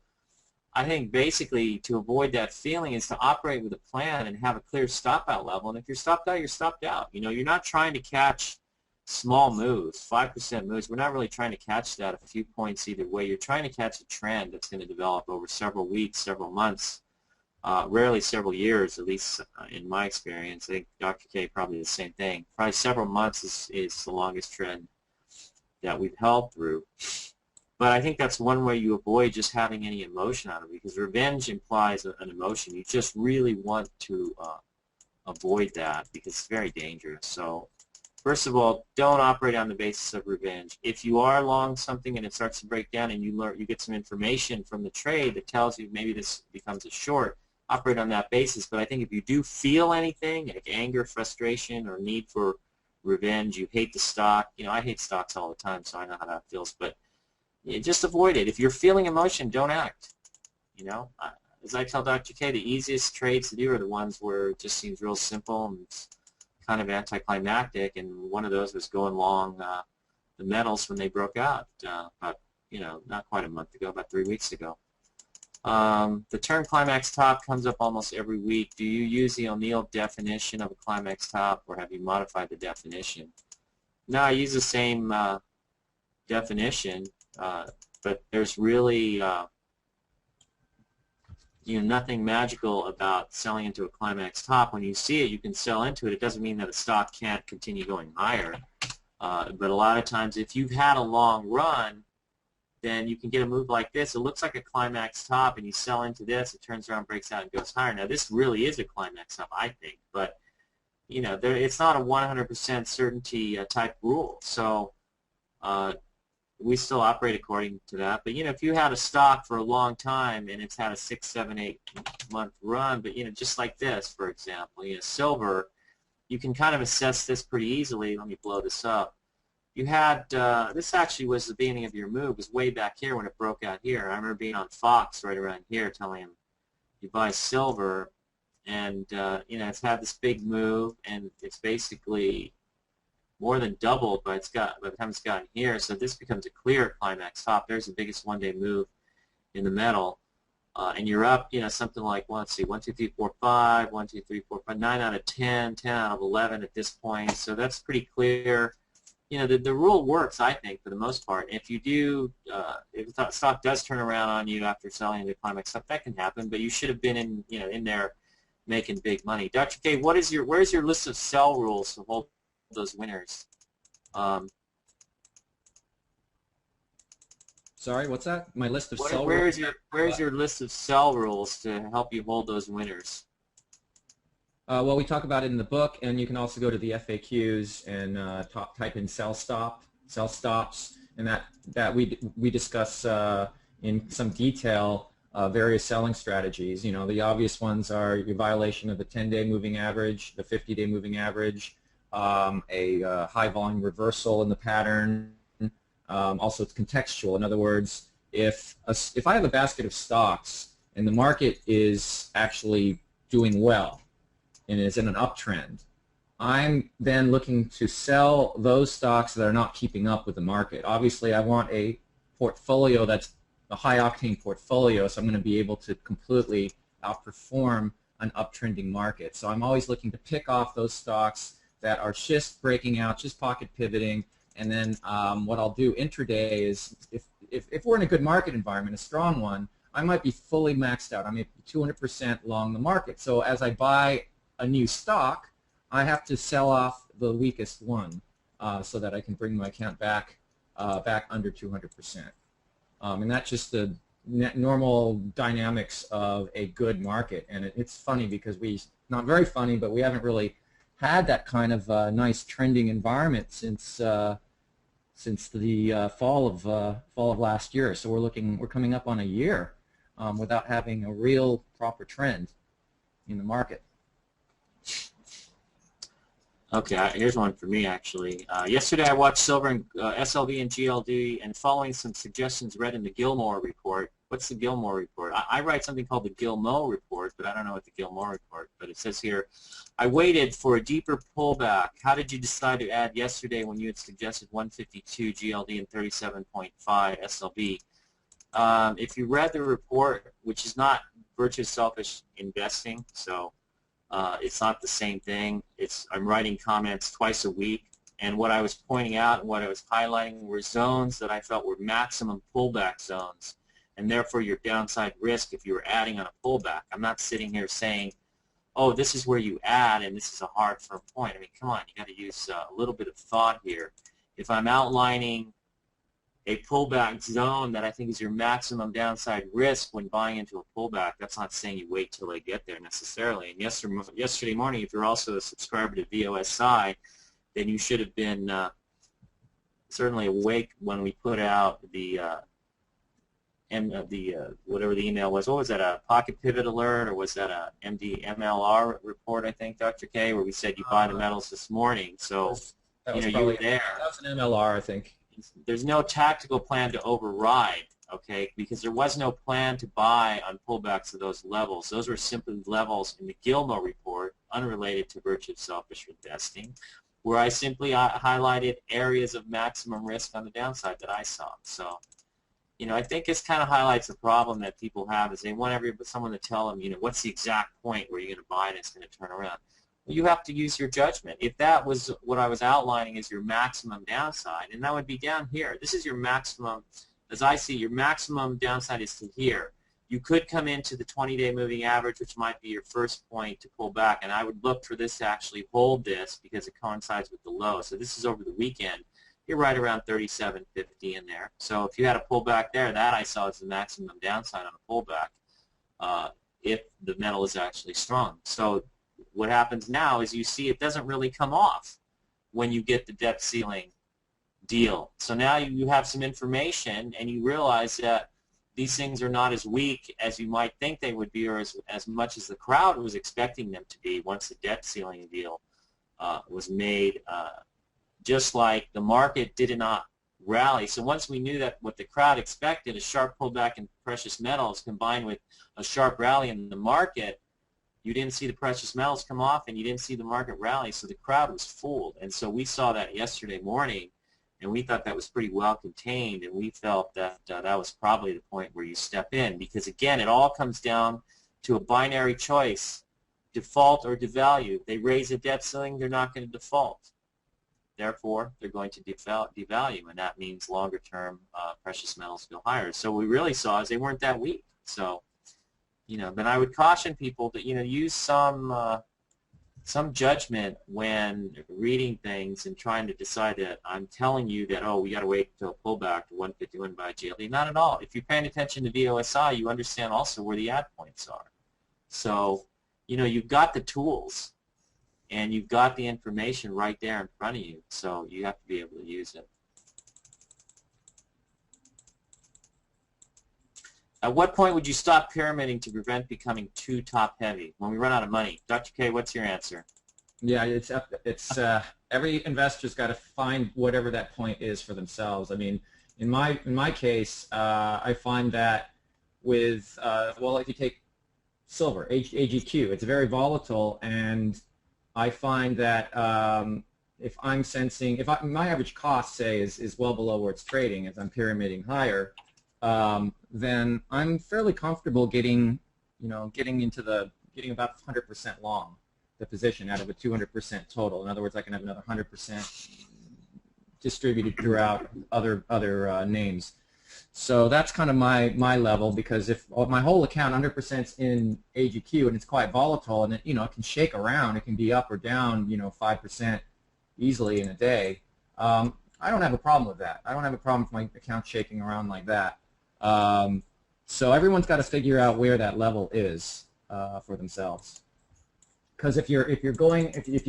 I think basically to avoid that feeling is to operate with a plan and have a clear stop out level. And if you're stopped out, you're stopped out. You're not trying to catch small moves, 5% moves. We're not really trying to catch that a few points either way. You're trying to catch a trend that's going to develop over several weeks, several months, rarely several years, at least in my experience. I think Dr. K probably the same thing. Probably several months is the longest trend that we've held through. But I think that's one way you avoid just having any emotion out of it, because revenge implies an emotion. You just really want to avoid that because it's very dangerous. So First of all, don't operate on the basis of revenge. If you are long something and it starts to break down and you get some information from the trade that tells you maybe this becomes a short, operate on that basis. But I think if you do feel anything, like anger, frustration, or need for revenge, you hate the stock. You know, I hate stocks all the time, so I know how that feels. But just avoid it. If you're feeling emotion, don't act. You know, as I tell Dr. K, the easiest trades to do are the ones where it just seems real simple and kind of anticlimactic, and one of those was going long the metals when they broke out about, not quite a month ago, about 3 weeks ago. The term climax top comes up almost every week. Do you use the O'Neill definition of a climax top, or have you modified the definition? No, I use the same definition, but there's really nothing magical about selling into a climax top. When you see it, you can sell into it. It doesn't mean that a stock can't continue going higher. But a lot of times, if you've had a long run, then you can get a move like this. It looks like a climax top, and you sell into this. It turns around, breaks out, and goes higher. Now, this really is a climax top, I think. But, it's not a 100% certainty type rule. So we still operate according to that. But, if you had a stock for a long time and it's had a 6, 7, 8 month run, but, just like this, for example, silver, you can kind of assess this pretty easily. Let me blow this up. You had, this actually was the beginning of your move. It was way back here when it broke out here. I remember being on Fox right around here telling him, you buy silver, and, it's had this big move, and it's basically more than doubled, but by the time it's gotten here, so this becomes a clear climax top. There's the biggest one-day move in the metal, and you're up, something like, well, let's see, 1, 2, 3, 4, 5, 1, 2, 3, 4, 5, 9 out of 10, 10 out of 11 at this point, so that's pretty clear. The rule works, I think, for the most part. If you do, if the stock does turn around on you after selling into climax top, that can happen, but you should have been in there making big money. Dr. K, where's your list of sell rules to hold those winners? Sorry, what's that? My list of sell rules? rules? Where's your list of sell rules to help you hold those winners? Well, we talk about it in the book, and you can also go to the FAQs and type in sell stops, and that we discuss in some detail various selling strategies. The obvious ones are your violation of the 10-day moving average, the 50-day moving average, a high volume reversal in the pattern. Also, it's contextual. In other words, if I have a basket of stocks and the market is actually doing well and is in an uptrend, I'm then looking to sell those stocks that are not keeping up with the market. Obviously, I want a portfolio that's a high-octane portfolio, so I'm going to be able to completely outperform an uptrending market. So I'm always looking to pick off those stocks that are just breaking out, just pocket pivoting, and then what I'll do intraday is if we're in a good market environment, a strong one, I might be fully maxed out. I may be 200% long the market. So as I buy a new stock, I have to sell off the weakest one so that I can bring my account back under 200%. And that's just the normal dynamics of a good market. And it's funny because not very funny, but we haven't really had that kind of nice trending environment since the fall of last year. So we're coming up on a year without having a real proper trend in the market. Okay, here's one for me actually. Yesterday I watched silver and SLV and GLD, and following some suggestions read in the Gilmore report. What's the Gilmore report? I write something called the Gilmour report, but I don't know what the Gilmore report. But it says here, I waited for a deeper pullback. How did you decide to add yesterday when you had suggested 152 GLD and 37.5 SLV? If you read the report, which is not virtuous selfish investing, so it's not the same thing. I'm writing comments twice a week, and what I was pointing out and what I was highlighting were zones that I felt were maximum pullback zones, and therefore your downside risk if you were adding on a pullback. I'm not sitting here saying, oh, this is where you add and this is a hard firm point. I mean, come on, you got to use a little bit of thought here. If I'm outlining a pullback zone that I think is your maximum downside risk when buying into a pullback, that's not saying you wait till they get there necessarily. And yesterday morning, if you're also a subscriber to VOSI, then you should have been certainly awake when we put out the whatever the email was. What was that, a pocket pivot alert, or was that a MLR report, I think, Dr. K, where we said you buy the metals this morning? So, that you was know, you were probably, there. that was an MLR, I think. There's no tactical plan to override, okay, because there was no plan to buy on pullbacks of those levels. Those were simply levels in the Gilmo report, unrelated to virtue of selfish investing, where I simply highlighted areas of maximum risk on the downside that I saw. So, you know, I think this kind of highlights the problem that people have, is they want someone to tell them, you know, what's the exact point where you're going to buy and it's going to turn around. Well, you have to use your judgment. If that was what I was outlining as your maximum downside, and that would be down here. This is your maximum, as I see, your maximum downside is to here. You could come into the 20-day moving average, which might be your first point to pull back, and I would look for this to actually hold this because it coincides with the low. So this is over the weekend. You're right around 37.50 in there. So if you had a pullback there, that I saw as the maximum downside on a pullback if the metal is actually strong. So what happens now is you see it doesn't really come off when you get the debt ceiling deal. So now you have some information and you realize that these things are not as weak as you might think they would be, or as much as the crowd was expecting them to be once the debt ceiling deal was made, just like the market did not rally. So once we knew that what the crowd expected, a sharp pullback in precious metals combined with a sharp rally in the market, you didn't see the precious metals come off and you didn't see the market rally, so the crowd was fooled. And so we saw that yesterday morning, and we thought that was pretty well contained, and we felt that that was probably the point where you step in, because again, it all comes down to a binary choice, default or devalue. They raise a debt ceiling, they're not going to default. Therefore, they're going to devalue, and that means longer-term precious metals go higher. So what we really saw is they weren't that weak. So, you know, then I would caution people that, you know, use some judgment when reading things and trying to decide that I'm telling you that, oh, we got to wait until a pullback to 151 by GLD. Not at all. If you're paying attention to VOSI, you understand also where the add points are. So, you know, you've got the tools and you've got the information right there in front of you, so you have to be able to use it. At what point would you stop pyramiding to prevent becoming too top-heavy? When we run out of money. Dr. K, what's your answer? Yeah, it's every investor's got to find whatever that point is for themselves. I mean, in my case, I find that with well, if you take silver, AGQ, it's very volatile, and I find that if I'm sensing, my average cost, say, is well below where it's trading, as I'm pyramiding higher, then I'm fairly comfortable getting about 100% long the position out of a 200% total. In other words, I can have another 100% distributed throughout other names. So that's kind of my level, because if my whole account 100% in AGQ and it's quite volatile, and it, you know, it can shake around, it can be up or down, you know, 5% easily in a day. I don't have a problem with that. I don't have a problem with my account shaking around like that. So everyone's got to figure out where that level is for themselves. Because if you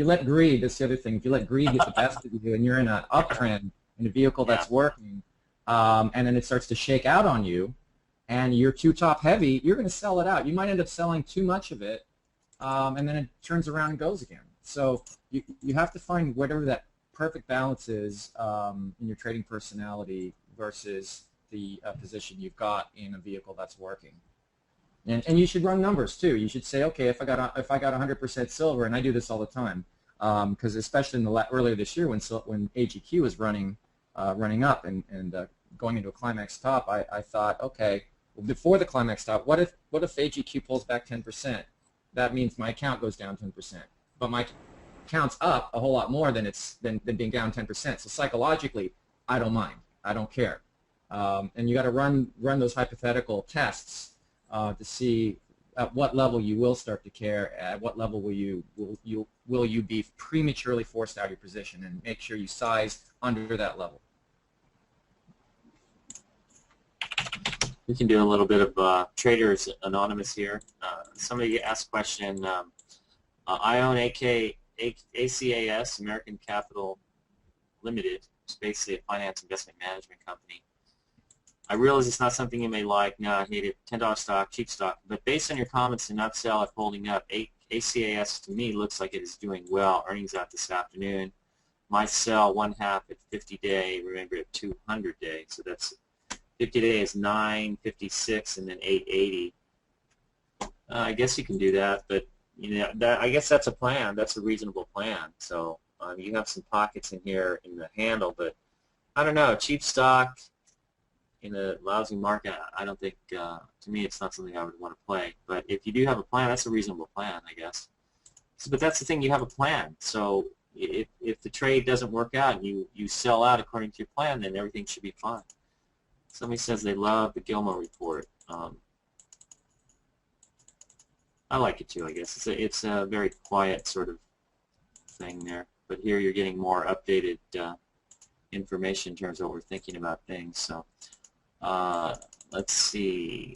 let greed, that's the other thing, if you let greed get the best of you and you're in an uptrend in a vehicle that's working, and then it starts to shake out on you, and you're too top heavy, you're going to sell it out. You might end up selling too much of it, and then it turns around and goes again. So you have to find whatever that perfect balance is in your trading personality versus the position you've got in a vehicle that's working. And you should run numbers too. You should say, okay, if I got 100% silver, and I do this all the time, because especially in earlier this year when AGQ was running up and going into a climax top, I thought, okay, well, before the climax top, what if AGQ pulls back 10%? That means my account goes down 10%, but my account's up a whole lot more than being down 10%. So psychologically, I don't mind. I don't care. And you got to run those hypothetical tests to see at what level you will start to care. At what level will you be prematurely forced out of your position, and make sure you size under that level. We can do a little bit of Traders Anonymous here. Somebody asked a question. I own ACAS, American Capital Limited. It's basically a finance investment management company. I realize it's not something you may like. No, I hate it. $10 stock, cheap stock. But based on your comments to not sell it holding up, ACAS to me looks like it is doing well. Earnings out this afternoon. My sell 1/2 at 50-day. Remember at 200-day. So that's 50-day is 956 and then 880. I guess you can do that, but I guess that's a plan. That's a reasonable plan. So you have some pockets in here in the handle, but I don't know. Cheap stock in a lousy market, I don't think, to me, it's not something I would want to play. But if you do have a plan, that's a reasonable plan, I guess. So, but that's the thing, you have a plan. So if the trade doesn't work out and you sell out according to your plan, then everything should be fine. Somebody says they love the Gilmore report. I like it too, I guess. It's a very quiet sort of thing there. But here you're getting more updated information in terms of what we're thinking about things. So let's see.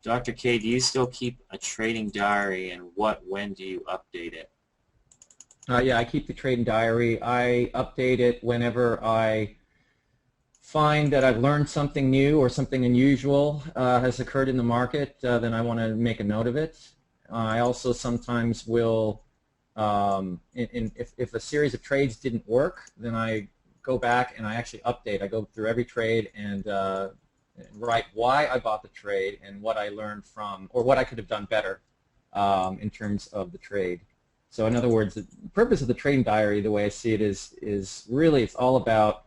Dr. K, do you still keep a trading diary, and when do you update it? Yeah, I keep the trading diary. I update it whenever I find that I've learned something new or something unusual has occurred in the market, then I want to make a note of it. I also sometimes will, if a series of trades didn't work, then I go back and I actually update. I go through every trade and write why I bought the trade and what I learned from, or what I could have done better in terms of the trade. So in other words, the purpose of the trading diary, the way I see it, is really it's all about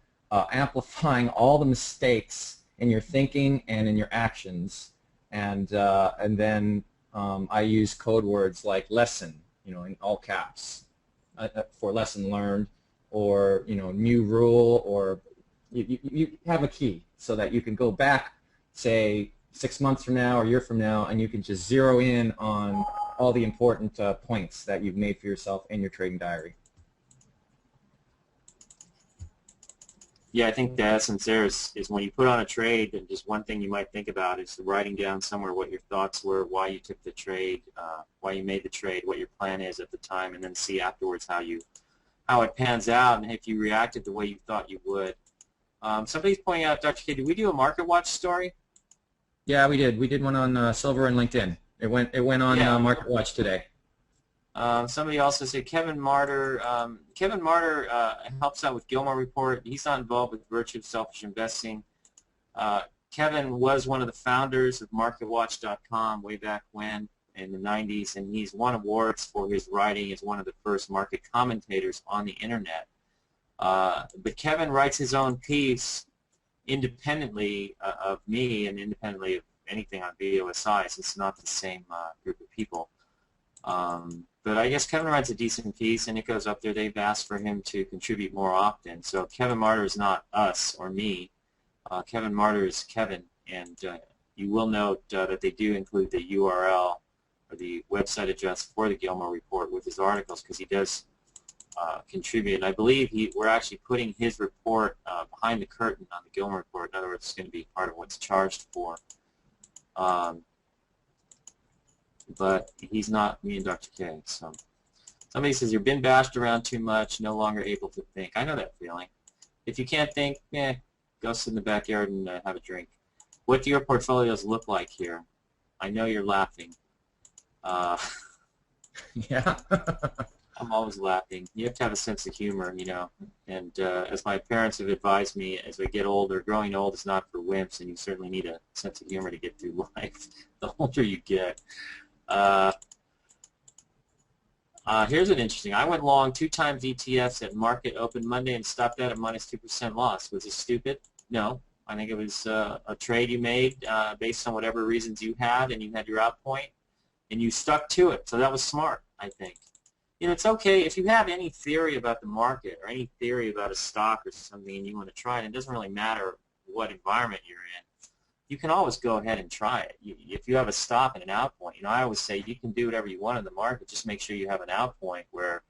amplifying all the mistakes in your thinking and in your actions, and then I use code words like lesson, in all caps, for lesson learned, or new rule, or you have a key so that you can go back, say 6 months from now or a year from now, and you can just zero in on all the important points that you've made for yourself in your trading diary. Yeah, I think the essence there is when you put on a trade, and just one thing you might think about is writing down somewhere what your thoughts were, why you took the trade, why you made the trade, what your plan is at the time, and then see afterwards how it pans out and if you reacted the way you thought you would. Somebody's pointing out, Dr. K, did we do a Market Watch story? Yeah, we did. We did one on Silver and LinkedIn. It went on Market Watch today. Somebody also said Kevin Martyr. Kevin Martyr helps out with Gilmore Report. He's not involved with Virtue of Selfish Investing. Kevin was one of the founders of MarketWatch.com way back when in the 90s, and he's won awards for his writing as one of the first market commentators on the Internet. But Kevin writes his own piece independently of me and independently of anything on VOSI, since it's not the same group of people. But I guess Kevin writes a decent piece, and it goes up there. They've asked for him to contribute more often. So Kevin Martyr is not us or me. Kevin Martyr is Kevin, and you will note that they do include the URL or the website address for the Gilmore Report with his articles, because he does contribute. And I believe we're actually putting his report behind the curtain on the Gilmore Report. In other words, it's going to be part of what's charged for. But he's not me and Dr. K. So somebody says, you've been bashed around too much, no longer able to think. I know that feeling. If you can't think, go sit in the backyard and have a drink. What do your portfolios look like here? I know you're laughing. Yeah. I'm always laughing. You have to have a sense of humor, And as my parents have advised me, as we get older, growing old is not for wimps, and you certainly need a sense of humor to get through life the older you get. Here's an interesting. I went long 2 times ETFs at market open Monday and stopped out at minus 2% loss. Was it stupid? No. I think it was a trade you made based on whatever reasons you had, and you had your out point, and you stuck to it. So that was smart, I think. It's okay if you have any theory about the market or any theory about a stock or something and you want to try it. It doesn't really matter what environment you're in. You can always go ahead and try it. If you have a stop and an out point, I always say you can do whatever you want in the market. Just make sure you have an out point where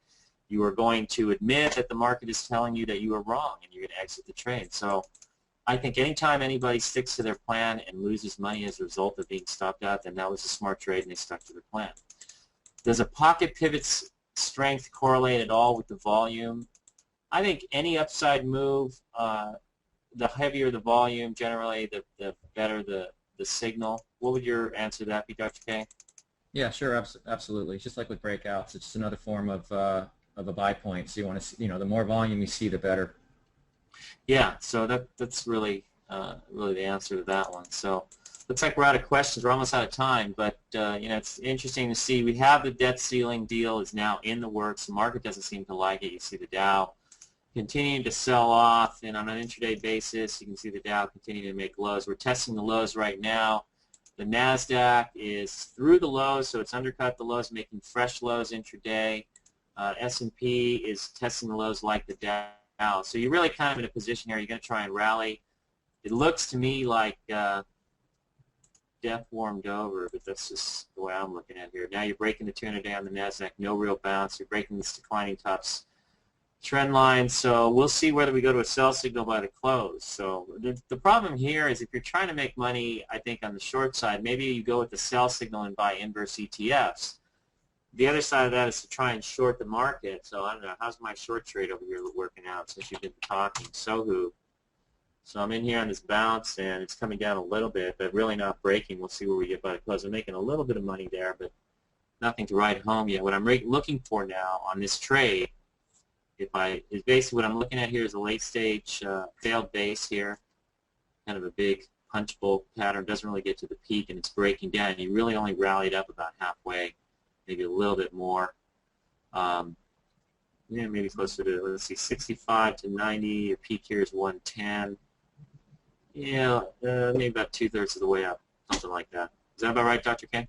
you are going to admit that the market is telling you that you are wrong and you're going to exit the trade. So I think anytime anybody sticks to their plan and loses money as a result of being stopped out, then that was a smart trade and they stuck to their plan. Does a pocket pivot's strength correlate at all with the volume? I think any upside move, the heavier the volume, generally, the better the signal. What would your answer to that be, Dr. K? Yeah, sure, absolutely. It's just like with breakouts. It's just another form of a buy point. So you want to see, the more volume you see, the better. Yeah, so that's really really the answer to that one. So looks like we're out of questions. We're almost out of time, but it's interesting to see. We have the debt ceiling deal is now in the works. The market doesn't seem to like it. You see the Dow continuing to sell off, and on an intraday basis, you can see the Dow continuing to make lows. We're testing the lows right now. The NASDAQ is through the lows, so it's undercut the lows, making fresh lows intraday. S&P is testing the lows like the Dow. So you're really kind of in a position here. You're going to try and rally. It looks to me like death warmed over, but that's just the way I'm looking at it here. Now you're breaking the 200-day on the NASDAQ, no real bounce. You're breaking this declining tops trend line, so we'll see whether we go to a sell signal by the close. So the problem here is if you're trying to make money, I think, on the short side, maybe you go with the sell signal and buy inverse ETFs. The other side of that is to try and short the market. So I don't know, how's my short trade over here working out since you've been talking? Sohu. So I'm in here on this bounce, and it's coming down a little bit, but really not breaking. We'll see where we get by the close. I'm making a little bit of money there, but nothing to write home yet. What I'm looking for now on this trade, is basically what I'm looking at here is a late stage failed base here, kind of a big punch bowl pattern. Doesn't really get to the peak, and it's breaking down. You really only rallied up about halfway, maybe a little bit more. Maybe closer to, let's see, 65 to 90. Your peak here is 110. Yeah, maybe about 2/3 of the way up, something like that. Is that about right, Dr. K?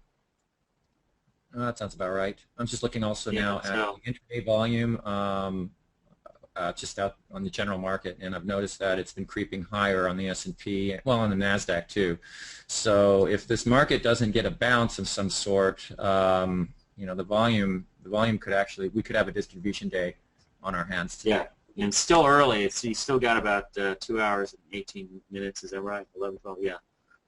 That sounds about right. I'm just looking also now at so the intraday volume just out on the general market, and I've noticed that it's been creeping higher on the S&P, well, on the NASDAQ too. So if this market doesn't get a bounce of some sort, the volume could actually, we could have a distribution day on our hands today. Yeah, and it's still early. You still got about 2 hours and 18 minutes. Is that right? 11, 12, yeah. So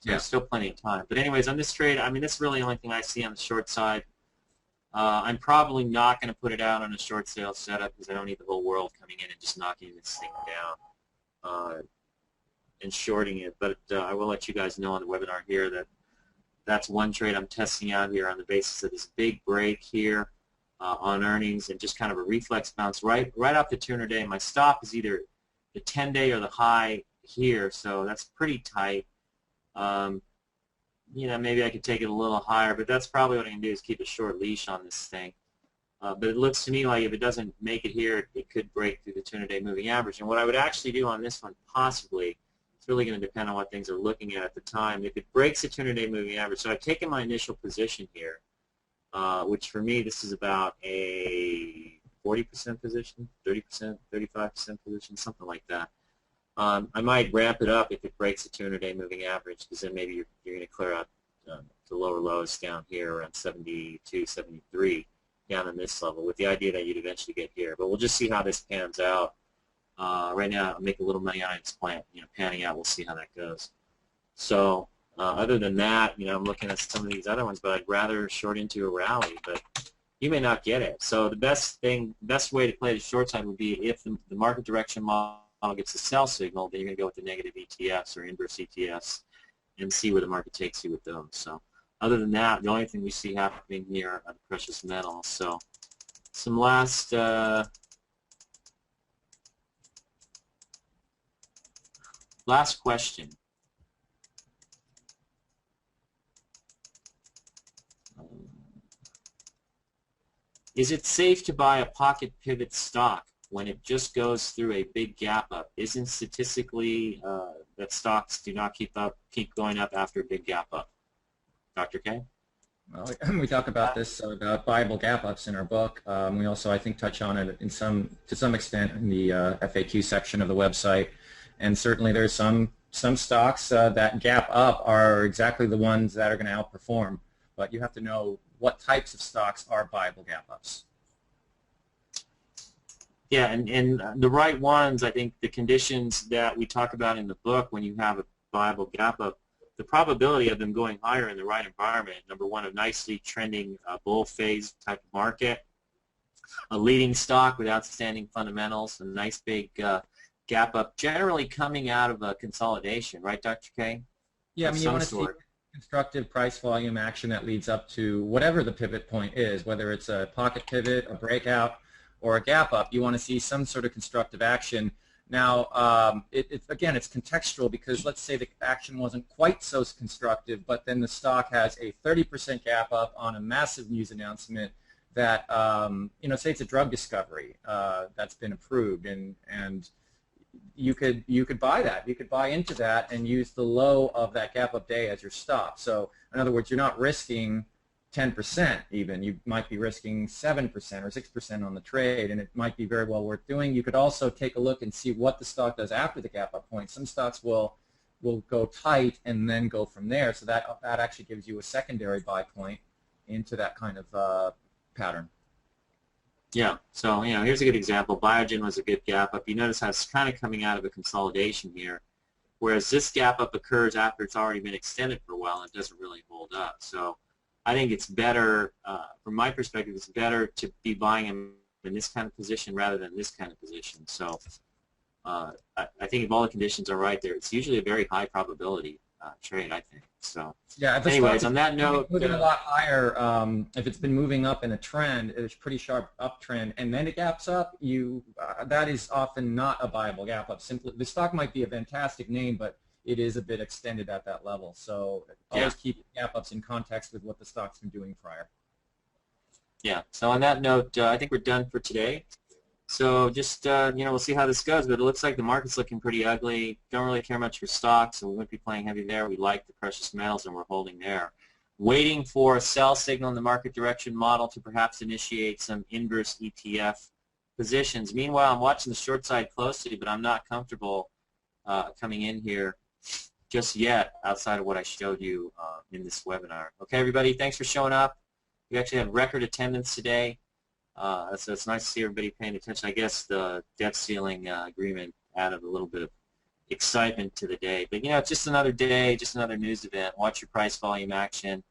yeah. There's still plenty of time. But anyways, on this trade, I mean, this is really the only thing I see on the short side. I'm probably not going to put it out on a short sale setup because I don't need the whole world coming in and just knocking this thing down and shorting it. But I will let you guys know on the webinar here that that's one trade I'm testing out here on the basis of this big break here on earnings and just kind of a reflex bounce right off the 200-day. My stop is either the 10-day or the high here, so that's pretty tight. Maybe I could take it a little higher, but that's probably what I can do is keep a short leash on this thing. But it looks to me like if it doesn't make it here, it could break through the 200-day moving average. And what I would actually do on this one, possibly, it's really going to depend on what things are looking at the time. If it breaks the 200-day moving average, so I've taken my initial position here, which for me this is about a 40% position, 30%, 35% position, something like that. I might ramp it up if it breaks the 200-day moving average, because then maybe you're going to clear out the lower lows down here around 72, 73, down in this level, with the idea that you'd eventually get here. But we'll just see how this pans out. Right now, I'll make a little money on it. It's panning out. We'll see how that goes. So other than that, I'm looking at some of these other ones, but I'd rather short into a rally. But you may not get it. So the best way to play the short side would be if the market direction model gets a sell signal, then you're going to go with the negative ETFs or inverse ETFs and see where the market takes you with those. So other than that, the only thing we see happening here are the precious metals. So some last question. Is it safe to buy a pocket pivot stock when it just goes through a big gap up? Isn't statistically that stocks do not keep going up after a big gap up? Dr. K? Well, we talk about this about buyable gap ups in our book. We also, I think, touch on it to some extent in the FAQ section of the website. And certainly there's some stocks that gap up are exactly the ones that are going to outperform. But you have to know what types of stocks are buyable gap ups. Yeah, and the right ones, I think the conditions that we talk about in the book when you have a viable gap up, the probability of them going higher in the right environment, number one, a nicely trending bull phase type of market, a leading stock with outstanding fundamentals, a nice big gap up, generally coming out of a consolidation, right, Dr. K? Yeah, I Of mean, you some want to see sort. constructive price volume action that leads up to whatever the pivot point is, whether it's a pocket pivot, a breakout, or a gap up. You want to see some sort of constructive action. Now, again, it's contextual because let's say the action wasn't quite so constructive, but then the stock has a 30% gap up on a massive news announcement that, say it's a drug discovery that's been approved, and you could buy that. You could buy into that and use the low of that gap up day as your stop. So in other words, you're not risking 10% even. You might be risking 7% or 6% on the trade, and it might be very well worth doing. You could also take a look and see what the stock does after the gap up point. Some stocks will go tight and then go from there. So that actually gives you a secondary buy point into that kind of pattern. Yeah, so here's a good example. Biogen was a good gap up. You notice how it's kind of coming out of a consolidation here, whereas this gap up occurs after it's already been extended for a while and it doesn't really hold up. So I think it's better, from my perspective, it's better to be buying them in this kind of position rather than this kind of position. So I think if all the conditions are right there, it's usually a very high probability trade, I think. So yeah, if anyways, on that note, moving a lot higher, if it's been moving up in a trend, it's a pretty sharp uptrend, and then it gaps up, that is often not a viable gap up. Simply, the stock might be a fantastic name, but it is a bit extended at that level. So always keep gap ups in context with what the stock's been doing prior. Yeah. So on that note, I think we're done for today. So just, we'll see how this goes, but it looks like the market's looking pretty ugly. Don't really care much for stocks, so we won't be playing heavy there. We like the precious metals, and we're holding there. Waiting for a sell signal in the market direction model to perhaps initiate some inverse ETF positions. Meanwhile, I'm watching the short side closely, but I'm not comfortable coming in here just yet outside of what I showed you in this webinar. Okay, everybody, thanks for showing up. We actually had record attendance today. So it's nice to see everybody paying attention. I guess the debt ceiling agreement added a little bit of excitement to the day. But, it's just another day, just another news event. Watch your price volume action.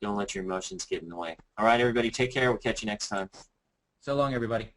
Don't let your emotions get in the way. All right, everybody, take care. We'll catch you next time. So long, everybody.